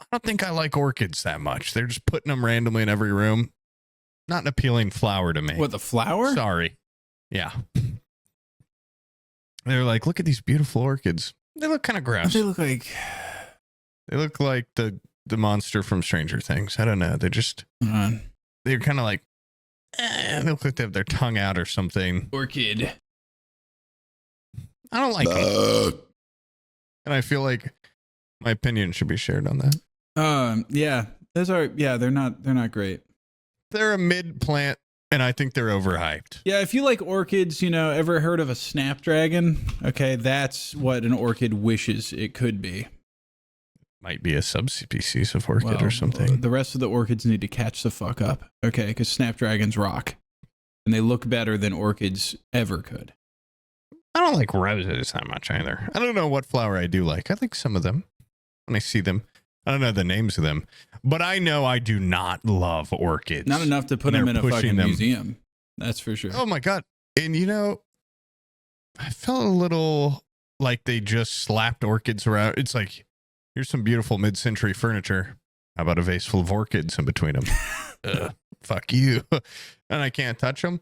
I don't think I like orchids that much. They're just putting them randomly in every room. Not an appealing flower to me. What, the flower? Sorry. Yeah. They're like, look at these beautiful orchids. They look kind of gross. They look like the monster from Stranger Things. I don't know. They're just, they're kind of like, they look like they have their tongue out or something. Orchid. I don't like them. And I feel like my opinion should be shared on that. Yeah. Those are, they're not great. They're a mid plant, and I think they're overhyped. Yeah, if you like orchids, ever heard of a snapdragon? Okay, that's what an orchid wishes it could be. Might be a subspecies of orchid or something. The rest of the orchids need to catch the fuck up, okay? Because snapdragons rock, and they look better than orchids ever could. I don't like roses that much either. I don't know what flower I do like. I like some of them when I see them. I don't know the names of them, but I know I do not love orchids. Not enough to put And them they're in a pushing fucking them. museum. That's for sure. Oh my God. And I felt a little like they just slapped orchids around. It's like, here's some beautiful mid-century furniture. How about a vase full of orchids in between them? Fuck you. And I can't touch them.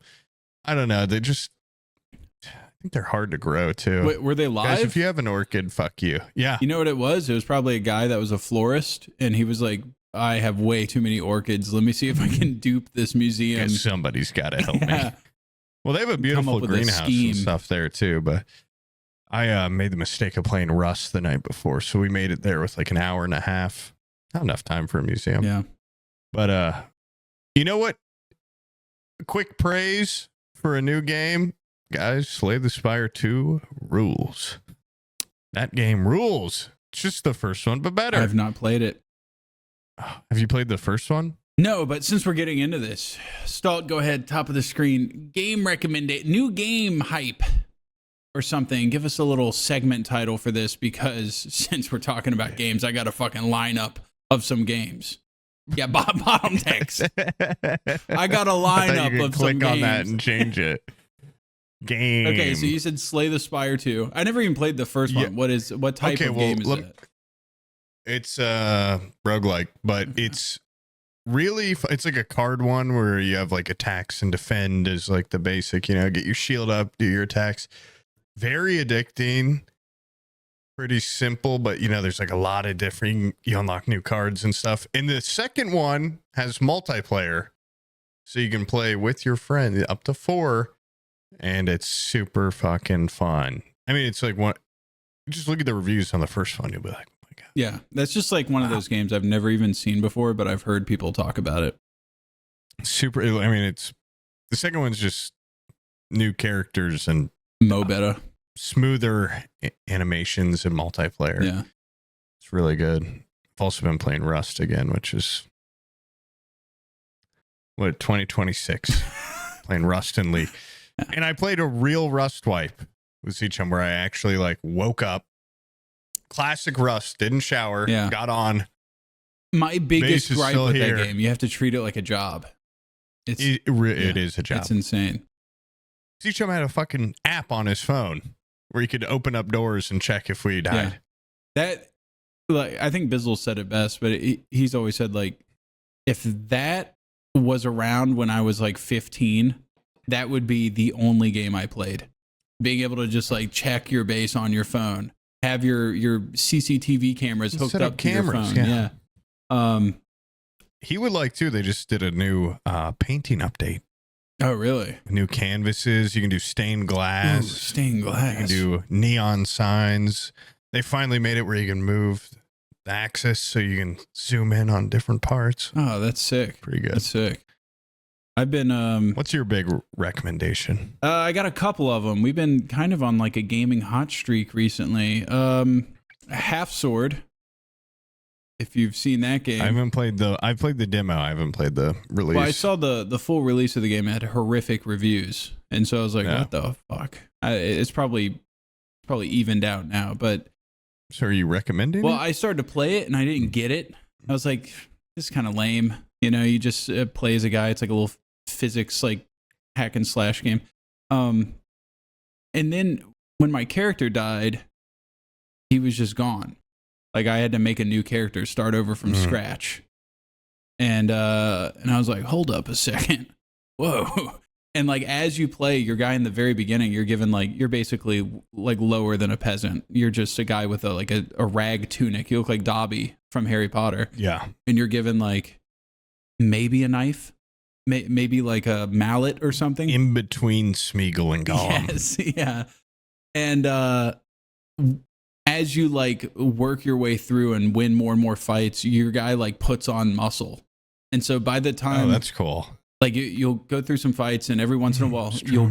I don't know. I think they're hard to grow too. Wait, were they live? Guys, if you have an orchid, fuck you. Yeah. You know what it was? It was probably a guy that was a florist, and he was like, I have way too many orchids. Let me see if I can dupe this museum. Guess somebody's got to help Yeah. me. Well, they have a Come beautiful up with a greenhouse and scheme. stuff there too, but I made the mistake of playing Rust the night before, so we made it there with like an hour and a half. Not enough time for a museum. Yeah. But you know what? Quick praise for a new game. Guys, Slay the Spire 2 rules. That game rules. It's just the first one, but better. I've not played it. Have you played the first one? No, but since we're getting into this, Stalt, go ahead, top of the screen. Game recommendation, new game hype or something. Give us a little segment title for this, because since we're talking about games, I got a fucking lineup of some games. Yeah, bottom text. I got a I thought you lineup could of some click on games. that and change it. Game. Okay, so you said Slay the Spire 2. I never even played the first one. Yeah. What type of game is it? It's roguelike, but it's really it's like a card one where you have like attacks and defend is like the basic, get your shield up, do your attacks. Very addicting. Pretty simple, but there's like a lot of different, you unlock new cards and stuff. And the second one has multiplayer, so you can play with your friend up to 4, and it's super fucking fun. I mean, it's like just look at the reviews on the first one, you'll be like, oh my God. Yeah, that's just like one of those games I've never even seen before, but I've heard people talk about it. Super. I mean, it's the second one's just new characters and Mo better. Smoother animations and multiplayer. Yeah. It's really good. I've also been playing Rust again, which is 2026. Playing Rust and League. Yeah. And I played a real Rust wipe with Seachum where I actually woke up. Classic Rust, didn't shower, Yeah. got on. My biggest Base is gripe still with here. that game, you have to treat it like a job. It is a job. It's insane. Seachum had a fucking app on his phone where he could open up doors and check if we died. Yeah. I think Bizzle said it best, but he's always said, if that was around when I was 15, that would be the only game I played. Being able to just check your base on your phone, have your CCTV cameras hooked Set up to your phone. Yeah. He would too. They just did a new painting update. Oh, really? New canvases. You can do stained glass. Ooh, stained glass. You can do neon signs. They finally made it where you can move the axis so you can zoom in on different parts. Oh, that's sick. Pretty good. That's sick. I've been What's your big recommendation? I got a couple of them. We've been kind of on a gaming hot streak recently. Half Sword. If you've seen that game. I played the demo. I haven't played the release. Well, I saw the full release of the game. It had horrific reviews. And so I was like, Yeah. what the fuck? It's probably evened out now, but So are you recommending well, it? I started to play it and I didn't get it. I was like, this is kind of lame. You just play as a guy. It's like a little physics hack and slash game. And then when my character died, he was just gone. I had to make a new character, start over from scratch. And I was like, hold up a second. Whoa. And as you play your guy in the very beginning, you're given you're basically lower than a peasant. You're just a guy with a rag tunic. You look like Dobby from Harry Potter. Yeah. And you're given maybe a knife, maybe a mallet or something. In between Smeagol and Gollum. Yes, yeah. And as you work your way through and win more and more fights, your guy puts on muscle. And so by the time that's cool. you'll go through some fights, and every once in a while you'll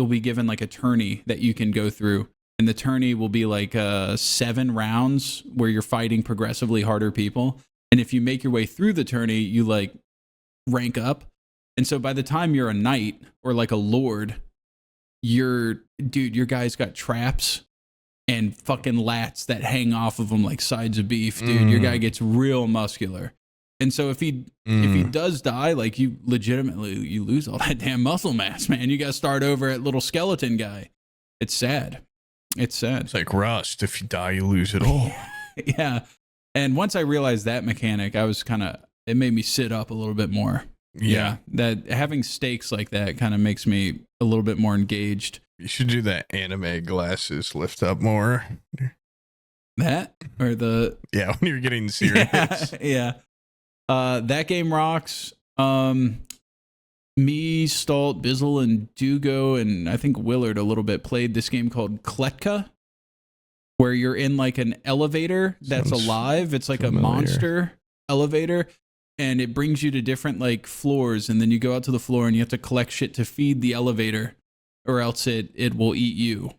be given a tourney that you can go through. And the tourney will be 7 rounds where you're fighting progressively harder people. And if you make your way through the tourney, you rank up. And so by the time you're a knight or a lord, your guy's got traps and fucking lats that hang off of him like sides of beef, dude. Your guy gets real muscular. And so if he does die, like you legitimately you lose all that damn muscle mass, man. You got to start over at little skeleton guy. It's sad. It's sad. It's like Rust. If you die, you lose it all. Yeah. And once I realized that mechanic, I was it made me sit up a little bit more. Yeah. That having stakes like that kind of makes me a little bit more engaged. You should do that anime glasses lift up more. That or the when you're getting serious. Yeah. That game rocks. Me, Stalt, Bizzle, and Dugo, and I think Willard a little bit played this game called Kletka, where you're in like an elevator that's alive. It's like familiar. A monster elevator, and it brings you to different like floors, and then you go out to the floor and you have to collect shit to feed the elevator, or else it will eat you.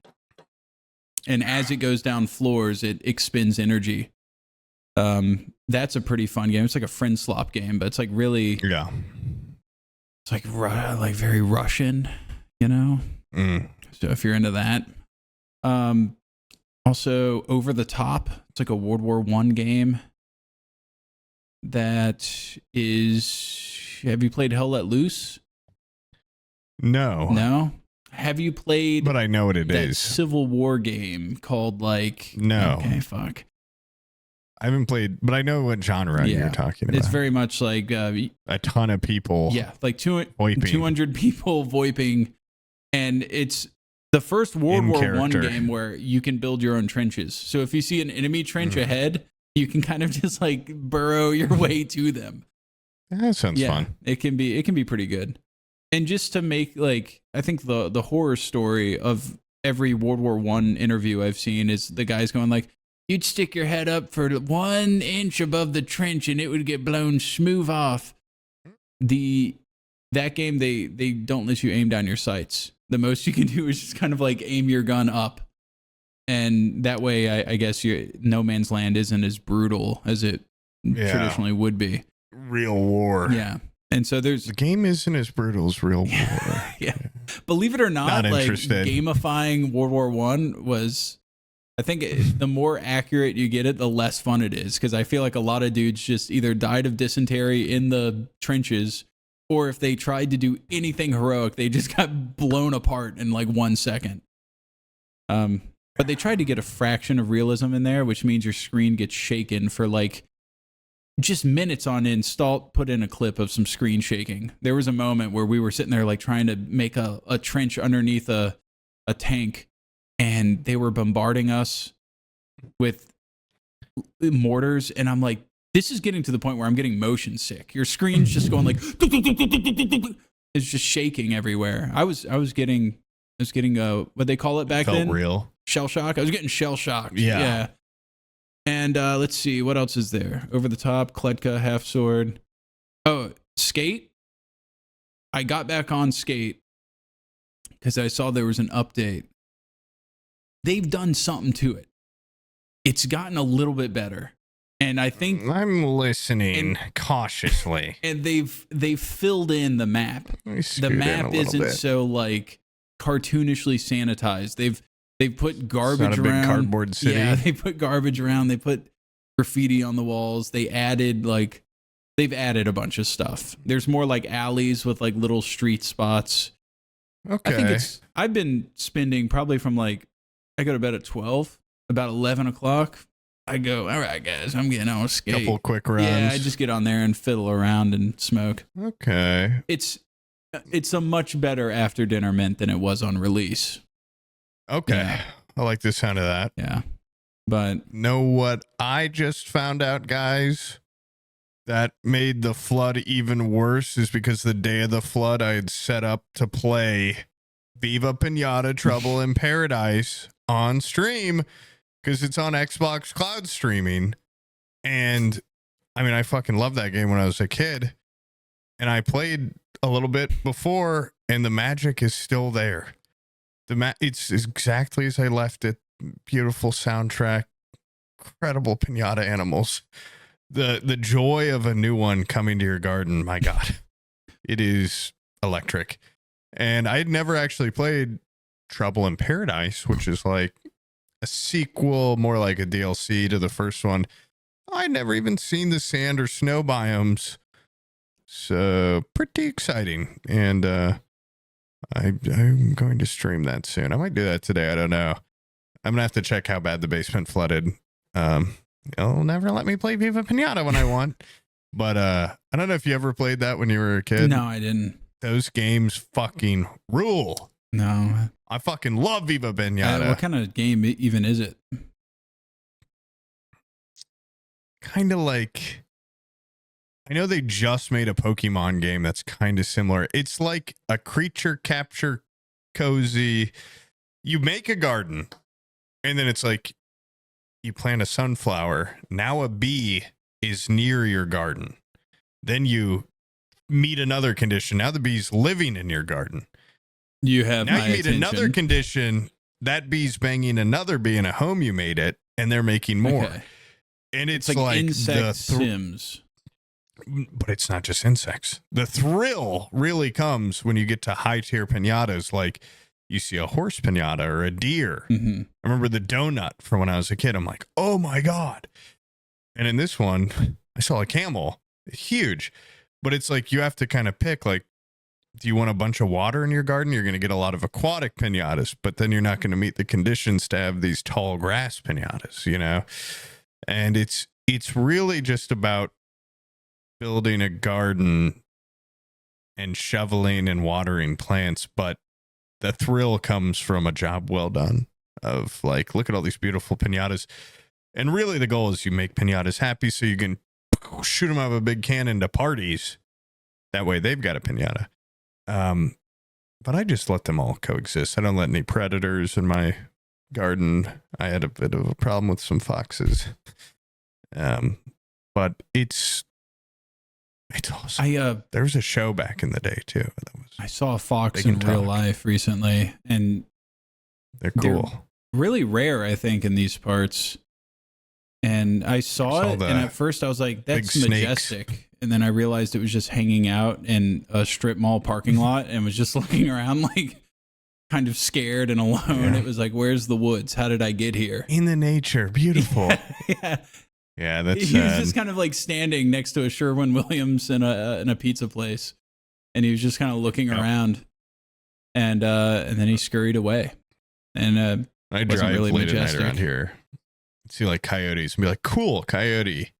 And as it goes down floors, it expends energy. That's a pretty fun game. It's like a friend slop game, but it's like really it's like very Russian, you know. So if you're into that, also Over the Top. It's like a World War I game. That is. Have you played Hell Let Loose? No. Have you played? But I know what it is. Civil War game called like. No. Okay, fuck. I haven't played, but I know what genre you're talking about. It's very much like a ton of people. Yeah, like 200 people voiping, and it's the first World War I game where you can build your own trenches. So if you see an enemy trench ahead, you can kind of just like burrow your way to them. That sounds fun. It can be pretty good. And just to make like, I think the horror story of every World War I interview I've seen is the guys going like, you'd stick your head up for 1 inch above the trench and it would get blown smooth off. That game, they don't let you aim down your sights. The most you can do is just kind of like aim your gun up. And that way, I guess No Man's Land isn't as brutal as it traditionally would be. Real war. Yeah. And so the game isn't as brutal as real war. Yeah. Believe it or not, like gamifying World War I was... I think the more accurate you get it, the less fun it is. Because I feel like a lot of dudes just either died of dysentery in the trenches, or if they tried to do anything heroic, they just got blown apart in like 1 second. But they tried to get a fraction of realism in there, which means your screen gets shaken for like just minutes on end. Stalt put in a clip of some screen shaking. There was a moment where we were sitting there like trying to make a trench underneath a tank. And they were bombarding us with mortars. And I'm like, this is getting to the point where I'm getting motion sick. Your screen's just going like, it's just shaking everywhere. I was getting what they call it back then? Real. Shell shock. I was getting shell shocked. Yeah. And let's see, what else is there? Over the Top, Kletka, Half Sword. Oh, Skate. I got back on Skate because I saw there was an update. They've done something to it. It's gotten a little bit better. And I think I'm listening cautiously. And they've filled in the map. The map isn't so like cartoonishly sanitized. They've put garbage around. Big cardboard city. Yeah, they put garbage around. They put graffiti on the walls. They've added a bunch of stuff. There's more like alleys with like little street spots. Okay. I think I've been spending probably from like I go to bed at 12, about 11 o'clock. I go, all right, guys, I'm getting on Skate. Couple quick runs. Yeah, I just get on there and fiddle around and smoke. Okay. It's a much better after dinner mint than it was on release. Okay. Yeah. I like the sound of that. Yeah. But know what I just found out, guys? That made the flood even worse is because the day of the flood I had set up to play Viva Pinata Trouble in Paradise on stream because it's on Xbox Cloud streaming. And I mean, I fucking loved that game when I was a kid. And I played a little bit before, and the magic is still there. It's exactly as I left it. Beautiful soundtrack, incredible pinata animals. The joy of a new one coming to your garden, my God. It is electric. And I'd never actually played Trouble in Paradise, which is like a sequel, more like a DLC to the first one. I'd never even seen the sand or snow biomes. So pretty exciting. And I'm going to stream that soon. I might do that today. I don't know. I'm going to have to check how bad the basement flooded. It'll never let me play Viva Pinata when I want. But I don't know if you ever played that when you were a kid. No, I didn't. Those games fucking rule. No. I fucking love Viva Pinata. What kind of game even is it? Kind of like, I know they just made a Pokemon game that's kind of similar. It's like a creature capture cozy. You make a garden, and then it's like you plant a sunflower. Now a bee is near your garden. Then you meet another condition. Now the bee's living in your garden. You have now my you meet attention. another condition. That bee's banging another bee in a home you made it, and they're making more. Okay. And it's It's like insect the Sims. but it's not just insects. The thrill really comes when you get to high tier pinatas, like you see a horse pinata or a deer. Mm-hmm. I remember the donut from when I was a kid. I'm like, oh my God. And in this one, I saw a camel. Huge. But it's like you have to kind of pick, like, do you want a bunch of water in your garden? You're going to get a lot of aquatic pinatas, but then you're not going to meet the conditions to have these tall grass pinatas, you know? And it's really just about building a garden and shoveling and watering plants, but the thrill comes from a job well done of like, look at all these beautiful pinatas. And really the goal is you make pinatas happy so you can shoot them out of a big cannon to parties. That way they've got a pinata. But I just let them all coexist. I don't let any predators in my garden. I had a bit of a problem with some foxes. But it's awesome. There was a show back in the day too. I saw a fox in real life recently, and they're cool. They're really rare, I think, in these parts. And I saw it, and at first I was like, that's majestic. And then I realized it was just hanging out in a strip mall parking lot and was just looking around like kind of scared and alone. Yeah. It was like, where's the woods? How did I get here? In the nature. Beautiful. Yeah. Yeah, that's he was just kind of like standing next to a Sherwin-Williams in a pizza place. And he was just kind of looking around. And then he scurried away. And I drive really late at night around here. See like coyotes and be like, cool, coyote.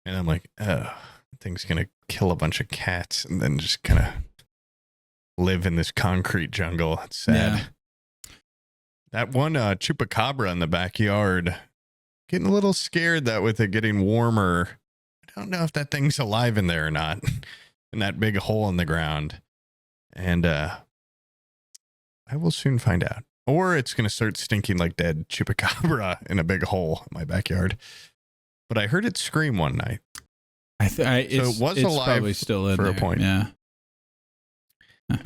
And I'm like, oh, thing's gonna kill a bunch of cats and then just kind of live in this concrete jungle. It's sad. Yeah. That one chupacabra in the backyard, getting a little scared that with it getting warmer, I don't know if that thing's alive in there or not. In that big hole in the ground. And I will soon find out. Or it's going to start stinking like dead chupacabra in a big hole in my backyard. But I heard it scream one night. So it was alive probably still in for there. A point. Yeah.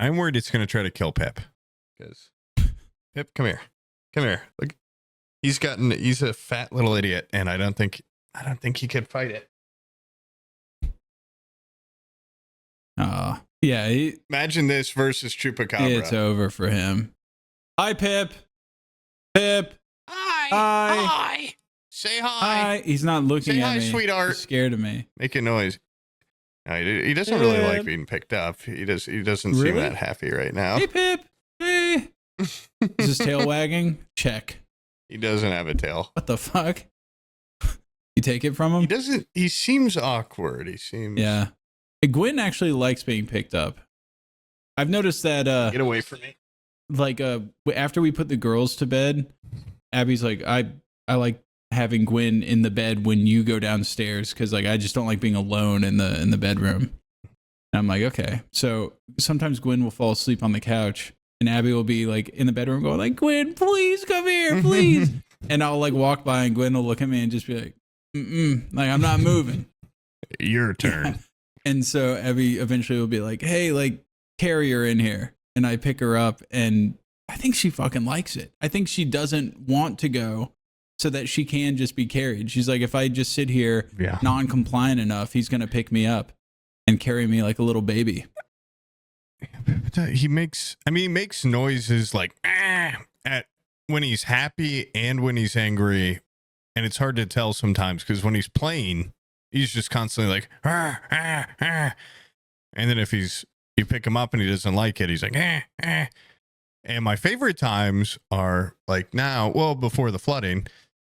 I'm worried it's going to try to kill Pip. Because Pip, come here. Come here. Look. He's a fat little idiot, and I don't think he could fight it. Yeah. Imagine this versus chupacabra. It's over for him. Hi, Pip. Pip. Hi. Hi. Hi. Say hi. Hi. He's not looking Say at hi, me. Sweetheart. He's scared of me. Make a noise. No, he doesn't really like being picked up. He doesn't seem that happy right now. Hey, Pip. Hey. Is his tail wagging? Check. He doesn't have a tail. What the fuck? You take it from him? He seems awkward. Yeah. Gwen actually likes being picked up. I've noticed that get away from me. Like after we put the girls to bed, Abby's like, I like having Gwen in the bed when you go downstairs because like I just don't like being alone in the bedroom. And I'm like, okay. So sometimes Gwen will fall asleep on the couch and Abby will be like in the bedroom going like, Gwen, please come here, please. And I'll like walk by and Gwen will look at me and just be like, like I'm not moving. Your turn. Yeah. And so Abby eventually will be like, hey, like carry her in here. And I pick her up and I think she fucking likes it. I think she doesn't want to go so that she can just be carried. She's like, if I just sit here non-compliant enough, he's going to pick me up and carry me like a little baby. He makes noises like at when he's happy and when he's angry, and it's hard to tell sometimes because when he's playing, he's just constantly like, "Arr, arr, arr." And then if you pick him up and he doesn't like it, he's like, "Eh, eh." And my favorite times are like now, well, before the flooding,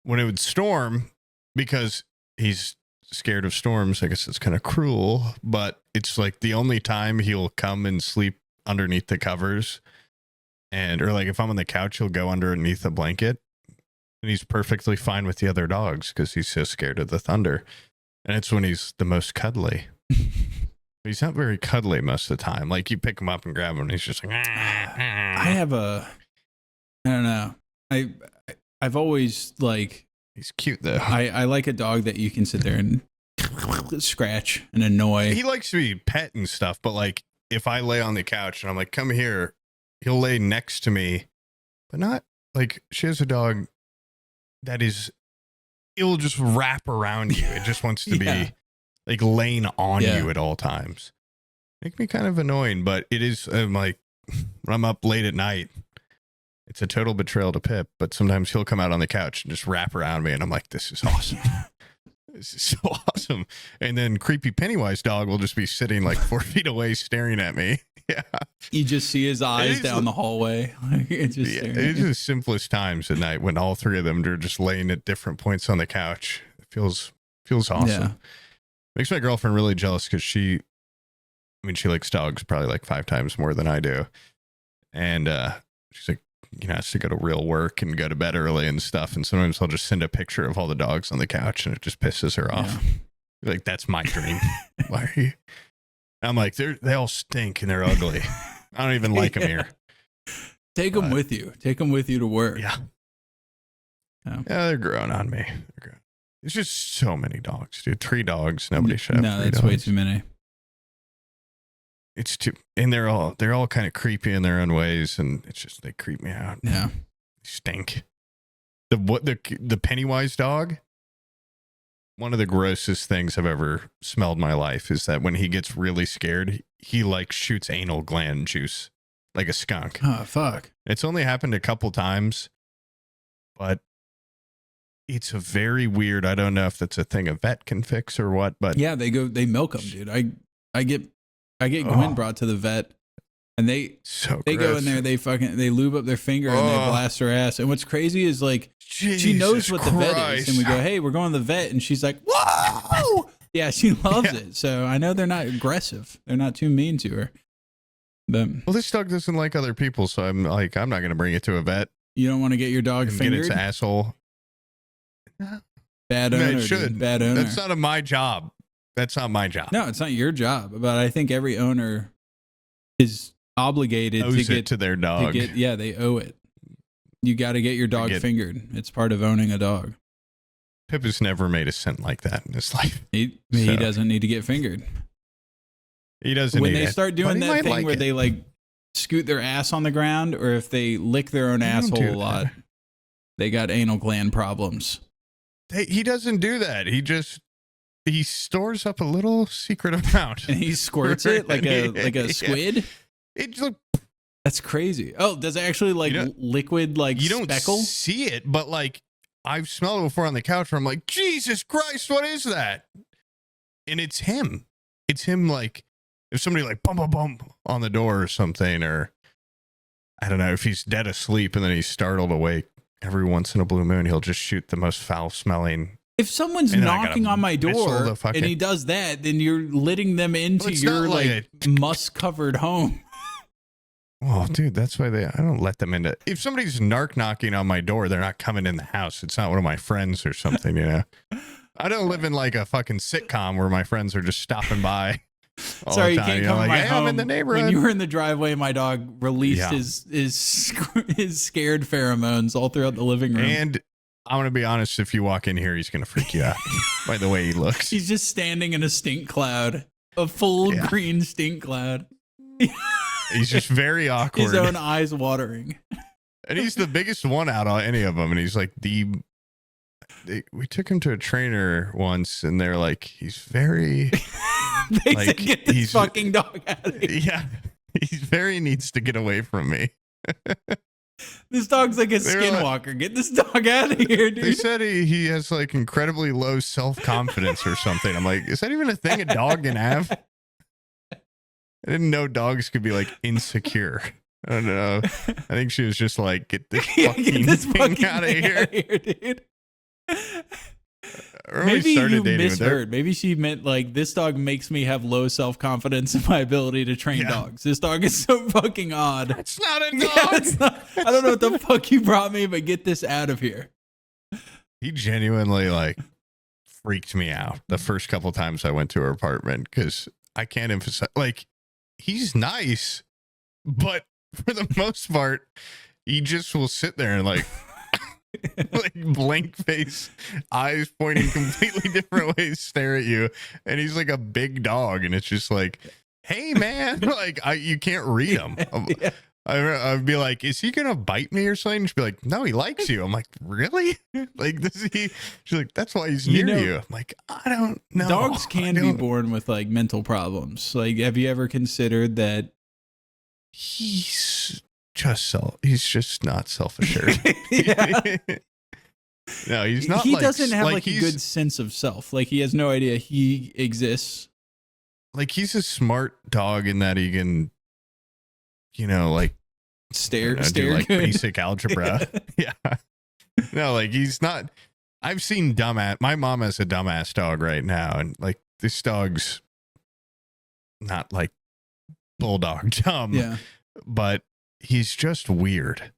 when it would storm, because he's scared of storms. I guess it's kind of cruel, but it's like the only time he'll come and sleep underneath the covers. Or like if I'm on the couch, he'll go underneath a blanket, and he's perfectly fine with the other dogs because he's so scared of the thunder. And it's when he's the most cuddly. He's not very cuddly most of the time. Like you pick him up and grab him, and he's just like, I don't know. I've always like, he's cute though. I like a dog that you can sit there and scratch and annoy. He likes to be pet and stuff, but like if I lay on the couch and I'm like, come here, he'll lay next to me, but not like she has a dog that it'll just wrap around you. It just wants to be like laying on you at all times. Make me kind of annoying, but it is like when I'm up late at night, it's a total betrayal to Pip, but sometimes he'll come out on the couch and just wrap around me, and I'm like, this is awesome. This is so awesome. And then creepy Pennywise dog will just be sitting like 4 feet away staring at me. Yeah. You just see his eyes down the hallway. It's the simplest times at night when all three of them are just laying at different points on the couch. It feels awesome. Yeah. Makes my girlfriend really jealous because she likes dogs probably like 5 times more than I do. And she's like, has to go to real work and go to bed early and stuff. And sometimes I'll just send a picture of all the dogs on the couch, and it just pisses her off. Like, that's my dream. Why are you? I'm like, they all stink and they're ugly. I don't even like them here. Take them with you. Take them with you to work. Yeah. Yeah, they're growing on me. It's just so many dogs, dude. 3 dogs. Nobody should have 3 dogs. No, that's way too many. It's too, and they're all kind of creepy in their own ways, and it's just, they creep me out. Yeah. They stink. The Pennywise dog, one of the grossest things I've ever smelled in my life is that when he gets really scared, he like shoots anal gland juice like a skunk. Oh, fuck. It's only happened a couple times, but it's a very weird, I don't know if that's a thing a vet can fix or what, but yeah, they milk them, dude. I get Gwen brought to the vet, and they go in there, they lube up their finger and they blast her ass. And what's crazy is like, she knows what the vet is, and we go, hey, we're going to the vet, and she's like, whoa. Yeah, she loves it. So I know they're not aggressive. They're not too mean to her. But well, this dog doesn't like other people, so I'm like, I'm not going to bring it to a vet. You don't want to get your dog fingered? Get its asshole. Bad owner. It should. Dude, bad owner. That's not my job. That's not my job. No, it's not your job. But I think every owner is obligated to get to their dog. They owe it. You got to get your dog fingered. It's part of owning a dog. Pip has never made a scent like that in his life. He doesn't need to get fingered. He doesn't. When they start doing that thing where they like scoot their ass on the ground, or if they lick their own asshole a lot, they got anal gland problems. He doesn't do that. He stores up a little secret amount, and he squirts it like a squid. It's like, that's crazy. Oh, does it actually like liquid like you don't speckle? See it, but like I've smelled it before on the couch where I'm like, Jesus Christ, what is that? And it's him. It's him. Like if somebody like bum bum bum on the door or something, or I don't know, if he's dead asleep and then he's startled awake every once in a blue moon, he'll just shoot the most foul smelling. If someone's knocking on my door and he does that, then you're letting them into your like musk-covered home. Well, dude, that's why I don't let them into. If somebody's knocking on my door, they're not coming in the house. It's not one of my friends or something, you know. I don't live in like a fucking sitcom where my friends are just stopping by. Sorry, you can't come to my home. I'm in the neighborhood. When you were in the driveway, my dog released his scared pheromones all throughout the living room. And I'm going to be honest, if you walk in here, he's going to freak you out by the way he looks. He's just standing in a stink cloud, a full green stink cloud. He's just very awkward. His own eyes watering. And he's the biggest one out of any of them. And he's like we took him to a trainer once, and they're like, he's very... They said, get this fucking dog out of here. Yeah. He's very needs to get away from me. This dog's like a They were like- skinwalker. Get this dog out of here, They dude. said he has like incredibly low self-confidence or something. I'm like, is that even a thing a dog can have? I didn't know dogs could be like insecure. I don't know. I think she was just like, get this fucking Get this thing fucking out of thing here. outta here, dude. Or we Maybe started you dating with her. misheard. Maybe she meant like, this dog makes me have low self-confidence in my ability to train Yeah. dogs. This dog is so fucking odd. It's not a dog. Yeah, it's not- I don't know what the fuck you brought me, but get this out of here. He genuinely like freaked me out the first couple times I went to her apartment because I can't emphasize, like, he's nice, but for the most part, he just will sit there and like like blank face, eyes pointing completely different ways, stare at you, and he's like a big dog, and it's just like, hey man, like you can't read him. Yeah. I'd be like, is he gonna bite me or something? She'd be like, no, he likes you. I'm like, really? Like, does he? She's like, that's why he's near you. I'm like, I don't know. Dogs can be born with like mental problems. Like, have you ever considered that? He's just not self-assured. Yeah. No, he's not. He like, doesn't have like a he's- good sense of self. Like, he has no idea he exists. Like, he's a smart dog in that he can, you know, like Stare do like good. basic algebra. Yeah. No, like he's not. I've seen dumbass. My mom has a dumbass dog right now, and like this dog's not like bulldog dumb, Yeah. but he's just weird.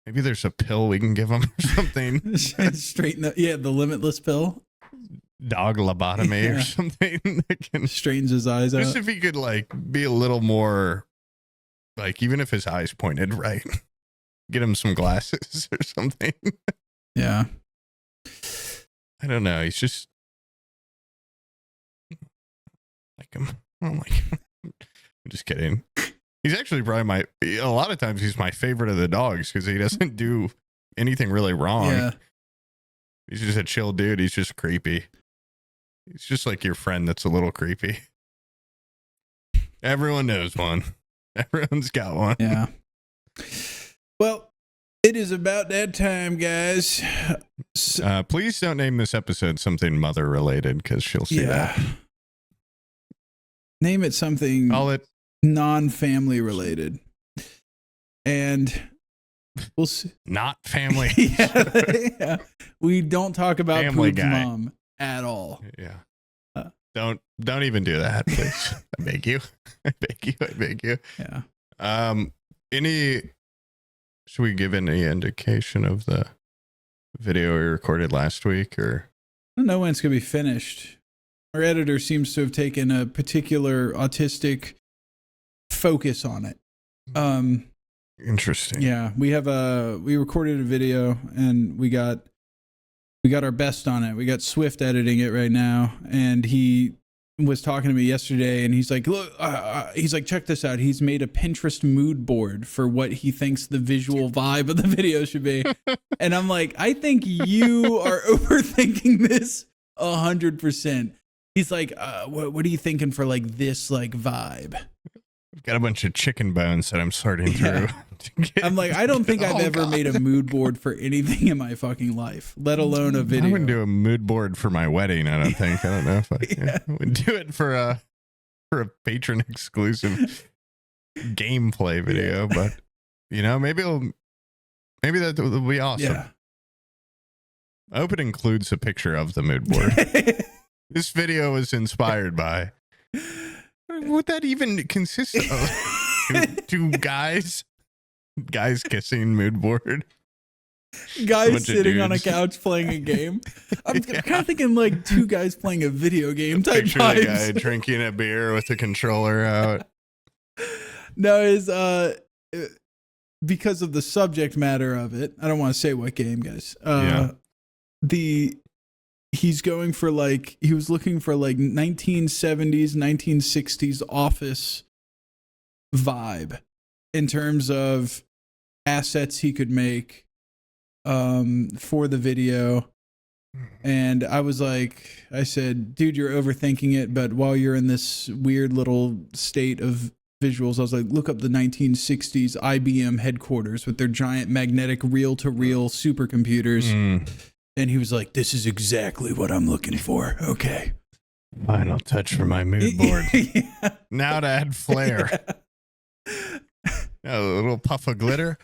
Maybe there's a pill we can give him or something. Straighten up. Yeah, the limitless pill Dog lobotomy Yeah. or something. that can- straightens his eyes Just out. if he could like be a little more, like even if his eyes pointed right, get him some glasses or something. Yeah. I don't know. He's just like him. I'm like, I'm just kidding. He's actually probably a lot of times he's my favorite of the dogs because he doesn't do anything really wrong. Yeah. He's just a chill dude. He's just creepy. He's just like your friend that's a little creepy. Everyone knows one. Everyone's got one. Yeah. Well, it is about that time, guys. Please don't name this episode something mother related because she'll see that. Name it something Call it non-family related. And we'll see. not family. Yeah. We don't talk about Family Poop's Guy. mom at all. Yeah. Uh, Don't even do that, please. I beg you. I beg you. I beg you. Yeah. Should we give any indication of the video we recorded last week or I don't know when it's going to be finished. Our editor seems to have taken a particular autistic focus on it. interesting? Yeah, we recorded a video and we got our best on it. We got Swift editing it right now, and he was talking to me yesterday, and he's like, "Look, he's like, check this out. He's made a Pinterest mood board for what he thinks the visual vibe of the video should be." And I'm like, I think you are overthinking this 100%. He's like, what are you thinking for like this like vibe? I've got a bunch of chicken bones that I'm sorting through. I'm like, I don't think I've Oh, ever God. made a mood board for anything in my fucking life, let alone a video. I wouldn't do a mood board for my wedding. I don't think. I don't know if I Yeah. would do it for a patron exclusive gameplay video. But you know, maybe that will be awesome. Yeah. I hope it includes a picture of the mood board. This video was inspired by. What that even consist of? Two guys kissing mood board. Guys bunch of sitting on a dudes. couch playing a game. I'm kind of thinking like two guys playing a video game type Picture the guy vibes. drinking a beer with the controller out. No, is because of the subject matter of it. I don't want to say what game, guys. Yeah. He's going for like, he was looking for like 1970s, 1960s office vibe in terms of assets he could make for the video. And I said, dude, you're overthinking it, but while you're in this weird little state of visuals. I was like, look up the 1960s IBM headquarters with their giant magnetic reel-to-reel supercomputers. And he was like, this is exactly what I'm looking for. Okay. Final touch for my mood board. Yeah. Now to add flair. A little puff of glitter.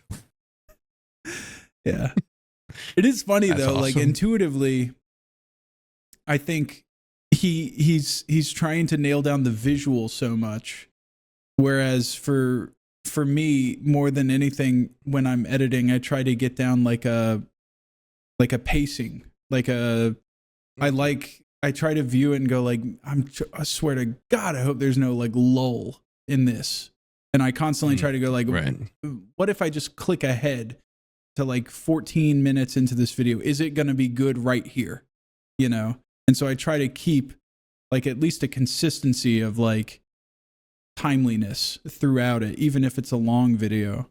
Yeah. It is funny That's though, awesome. like intuitively, I think he's trying to nail down the visual so much. Whereas for me, more than anything, when I'm editing, I try to get down like a pacing, I try to view it and go like, I swear to God, I hope there's no like lull in this. And I constantly try to go like, right. What if I just click ahead to like 14 minutes into this video? Is it going to be good right here? You know? And so I try to keep like at least a consistency of like timeliness throughout it, even if it's a long video.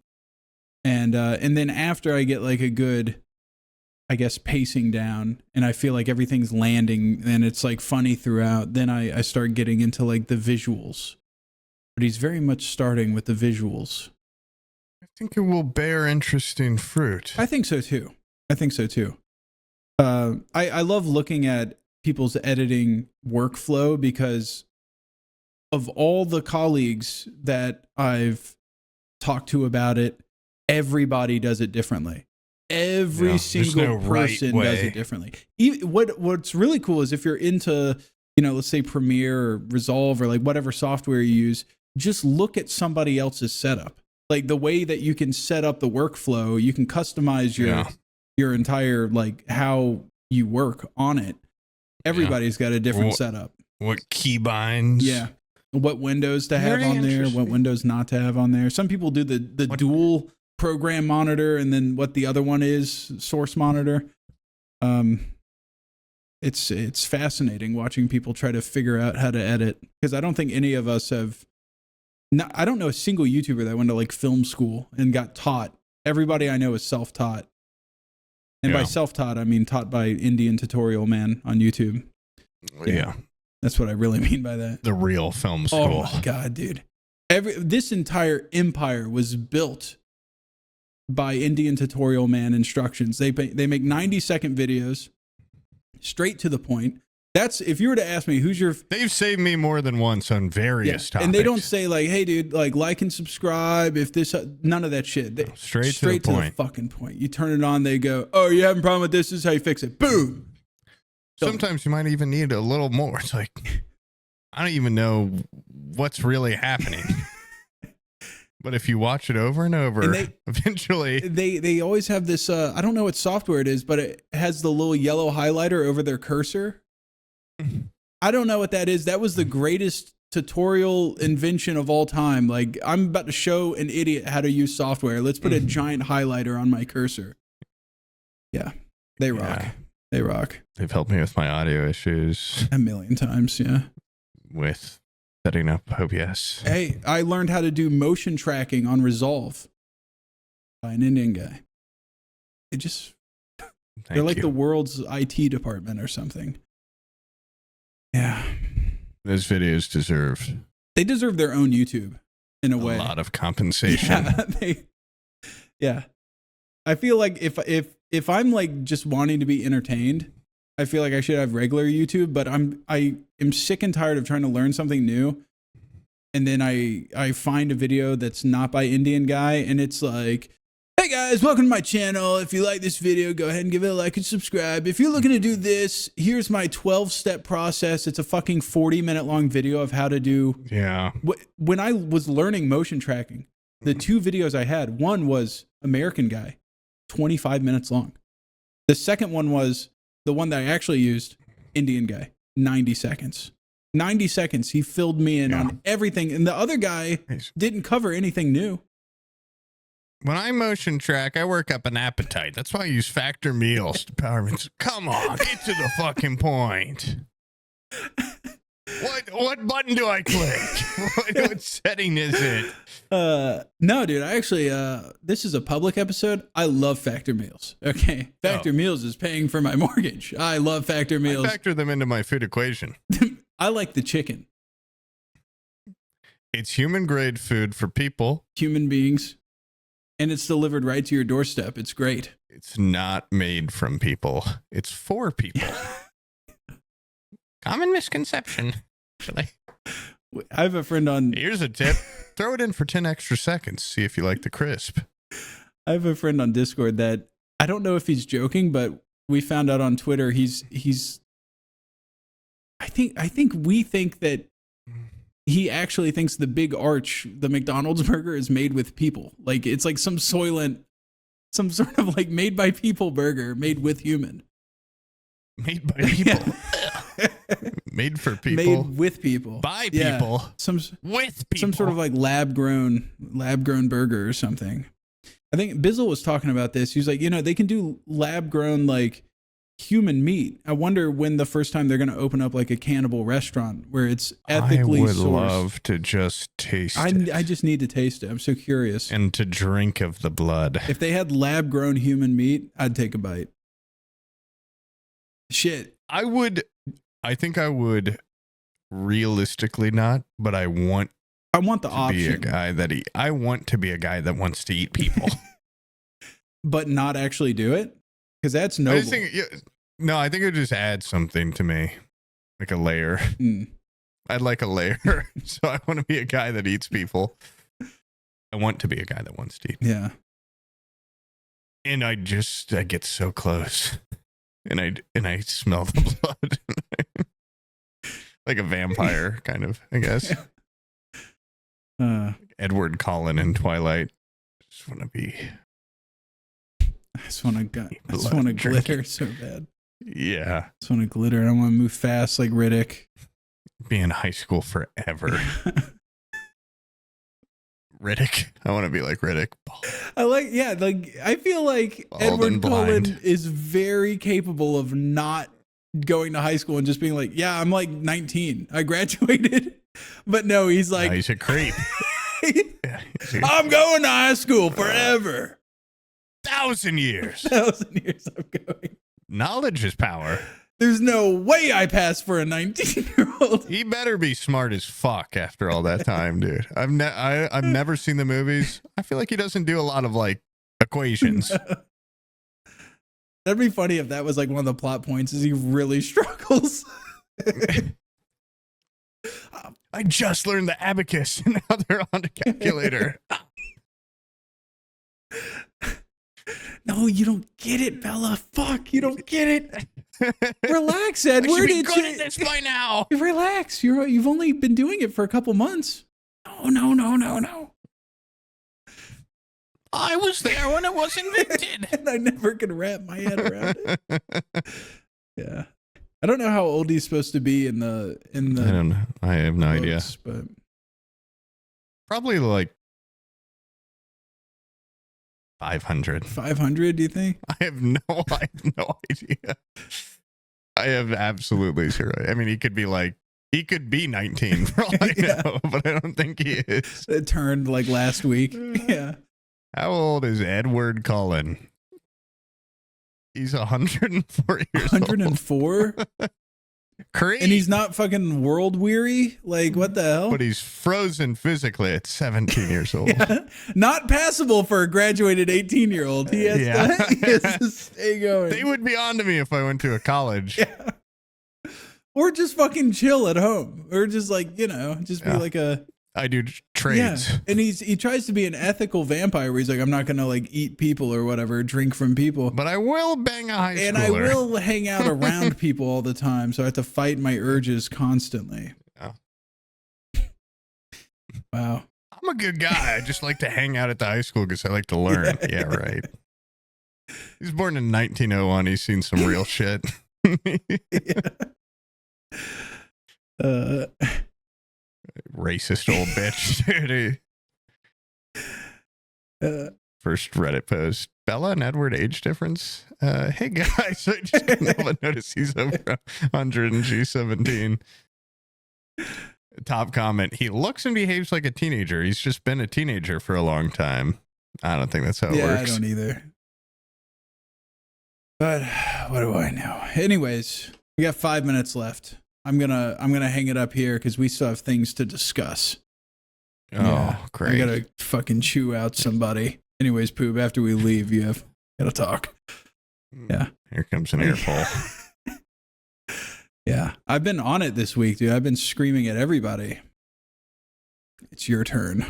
And then after I get like a good, I guess, pacing down and I feel like everything's landing and it's like funny throughout, then I start getting into like the visuals. But he's very much starting with the visuals. I think it will bear interesting fruit. I think so too. I love looking at people's editing workflow because of all the colleagues that I've talked to about it, everybody does it differently. Every single person does it differently. What's really cool is if you're into, let's say Premiere or Resolve or like whatever software you use, just look at somebody else's setup. Like the way that you can set up the workflow, you can customize your entire, like how you work on it. Everybody's got a different setup. What keybinds. Yeah. What windows to have on there, what windows not to have on there. Some people do the dual program monitor and then what the other one is, source monitor. It's fascinating watching people try to figure out how to edit, because I don't think any of us have. I don't know a single YouTuber that went to like film school and got taught. Everybody I know is self-taught. And by self-taught, I mean taught by Indian Tutorial Man on YouTube. Yeah. That's what I really mean by that. The real film school. Oh my God, dude. This entire empire was built by Indian Tutorial Man instructions. They make 90-second videos, straight to the point. That's, if you were to ask me who's your... They've saved me more than once on various topics. And they don't say like, hey dude, like and subscribe if this, none of that shit. Straight to the fucking point. You turn it on, they go, oh, you having a problem with this? This is how you fix it. Boom. Sometimes you might even need a little more. It's like, I don't even know what's really happening. But if you watch it over and over, eventually... They always have this, I don't know what software it is, but it has the little yellow highlighter over their cursor. I don't know what that is. That was the greatest tutorial invention of all time. Like, I'm about to show an idiot how to use software. Let's put a giant highlighter on my cursor. Yeah, they rock. Yeah. They rock. They've helped me with my audio issues. A million times, yeah. With setting up OBS. Hey, I learned how to do motion tracking on Resolve by an Indian guy. They're like the world's IT department or something. Yeah. Those videos they deserve their own YouTube in a way. A lot of compensation. Yeah. I feel like if I'm like just wanting to be entertained, I feel like I should have regular YouTube, but I am sick and tired of trying to learn something new. And then I find a video that's not by Indian guy and it's like, hey guys, welcome to my channel. If you like this video, go ahead and give it a like and subscribe. If you're looking to do this, here's my 12-step process. It's a fucking 40-minute long video of how to do. Yeah. When I was learning motion tracking, the two videos I had, one was American guy, 25 minutes long. The second one was the one that I actually used, Indian guy, 90 seconds. 90 seconds. He filled me in on everything. And the other guy didn't cover anything new. When I motion track, I work up an appetite. That's why I use Factor Meals to power me. Come on, get to the fucking point. What button do I click? What setting is it? No, dude. I actually, this is a public episode. I love Factor Meals. Okay, Factor Meals is paying for my mortgage. I love Factor Meals. I factor them into my food equation. I like the chicken. It's human grade food for people. Human beings. And it's delivered right to your doorstep. It's great. It's not made from people. It's for people. Common misconception. I have a friend on... Here's a tip. Throw it in for 10 extra seconds. See if you like the crisp. I have a friend on Discord that, I don't know if he's joking, but we found out on Twitter I think we think that he actually thinks the Big Arch, the McDonald's burger, is made with people. Like, it's like some Soylent, some sort of like made by people burger made with human. Made by people. Made for people. Made with people. By people. With people. Some sort of like lab grown burger or something. I think Bizzle was talking about this. He was like, they can do lab grown like human meat. I wonder when the first time they're going to open up like a cannibal restaurant where it's ethically sourced. I would love to just taste it. I just need to taste it. I'm so curious. And to drink of the blood. If they had lab grown human meat, I'd take a bite. Shit. I think I would realistically not, but I want the option. Be a guy I want to be a guy that wants to eat people. But not actually do it? Because that's noble. I think it would just add something to me. Like a layer. I'd like a layer. So I want to be a guy that eats people. I want to be a guy that wants to eat. Yeah. And I get so close. And I smell the blood. Like a vampire, kind of, I guess. Edward Cullen in Twilight. I just want to glitter so bad. Yeah. I just want to glitter. I want to move fast like Riddick. Be in high school forever. Riddick. I want to be like Riddick. I feel like Edward Cullen is very capable of not going to high school and just being like, yeah, I'm like 19. I graduated. But no, he's like... No, he's a creep. I'm going to high school forever. 1,000 years. 1,000 years I'm going. Knowledge is power. There's no way I pass for a 19-year-old. He better be smart as fuck after all that time, dude. I've never seen the movies. I feel like he doesn't do a lot of like equations. That'd be funny if that was like one of the plot points, is he really struggles. I just learned the abacus and now they're on the calculator. No, you don't get it, Bella. Fuck, you don't get it. Relax, Edward. I should be good at this by now. Relax. You've only been doing it for a couple months. No. I was there when it was invented. And I never could wrap my head around it. Yeah. I don't know how old he's supposed to be in the I don't know. I have no idea. But probably like 500. 500, do you think? I have no idea. I have absolutely zero. I mean, he could be 19 for all I know, but I don't think he is. It turned like last week. Yeah. How old is Edward Cullen? He's 104 years 104? Crazy. And he's not fucking world weary? Like, what the hell? But he's frozen physically at 17 years old. Yeah. Not passable for a graduated 18-year-old. He has to stay going. They would be on to me if I went to a college. Yeah. Or just fucking chill at home. Or just like, be like a... I do trades. Yeah. And he tries to be an ethical vampire where he's like, I'm not going to like eat people or whatever, drink from people. But I will bang a high schooler. And I will hang out around people all the time. So I have to fight my urges constantly. Yeah. Wow. I'm a good guy. I just like to hang out at the high school because I like to learn. Yeah, right. He's born in 1901. He's seen some real shit. Racist old bitch, dude. First Reddit post. Bella and Edward age difference. Hey guys, I just couldn't notice he's over 100 and she's 17. Top comment. He looks and behaves like a teenager. He's just been a teenager for a long time. I don't think that's how it works. I don't either. But what do I know? Anyways, we got 5 minutes left. I'm gonna hang it up here because we still have things to discuss. Oh, great. I gotta fucking chew out somebody. Anyways, Poop, after we leave, gotta talk. Yeah. Here comes an earful. Yeah. I've been on it this week, dude. I've been screaming at everybody. It's your turn.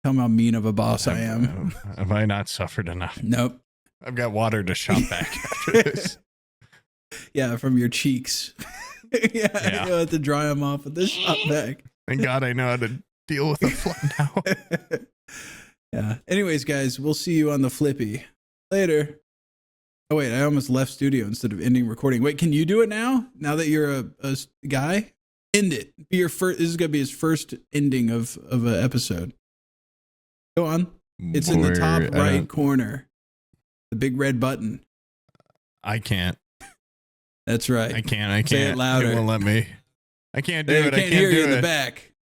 Tell me how mean of a boss I am. Have I not suffered enough? Nope. I've got water to shop back after this. Yeah, from your cheeks. Yeah. You'll have to dry them off with this shop back. Thank God I know how to deal with the flood now. Yeah. Anyways, guys, we'll see you on the flippy. Later. Oh, wait, I almost left studio instead of ending recording. Wait, can you do it now? Now that you're a guy? End it. Be your first. This is going to be his first ending of an episode. Go on. It's in the top right corner. The big red button. I can't. That's right. I can't. Say it louder. It won't let me. I can't do You it. I can't can't hear do you it. in the back.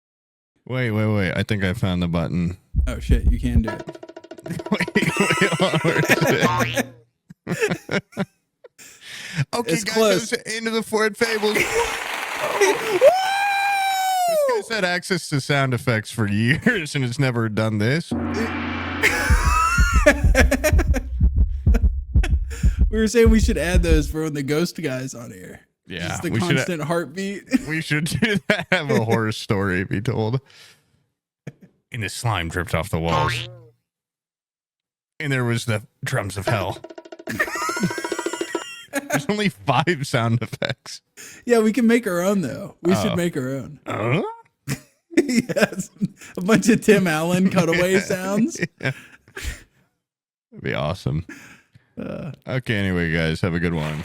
Wait. I think I found the button. Oh, shit. You can do it. Wait. Okay, It's guys, close. that's the end of the Ford Fables. This guy's had access to sound effects for years and has never done this. We were saying we should add those for when the ghost guy's on here. Yeah, Just the we constant heartbeat. We should do that. Have a horror story be told. And the slime dripped off the walls. And there was the drums of hell. There's only 5 sound effects. Yeah, we can make our own, though. We should make our own. Yes. A bunch of Tim Allen cutaway sounds. Yeah. That'd be awesome. Okay, anyway, guys, have a good one.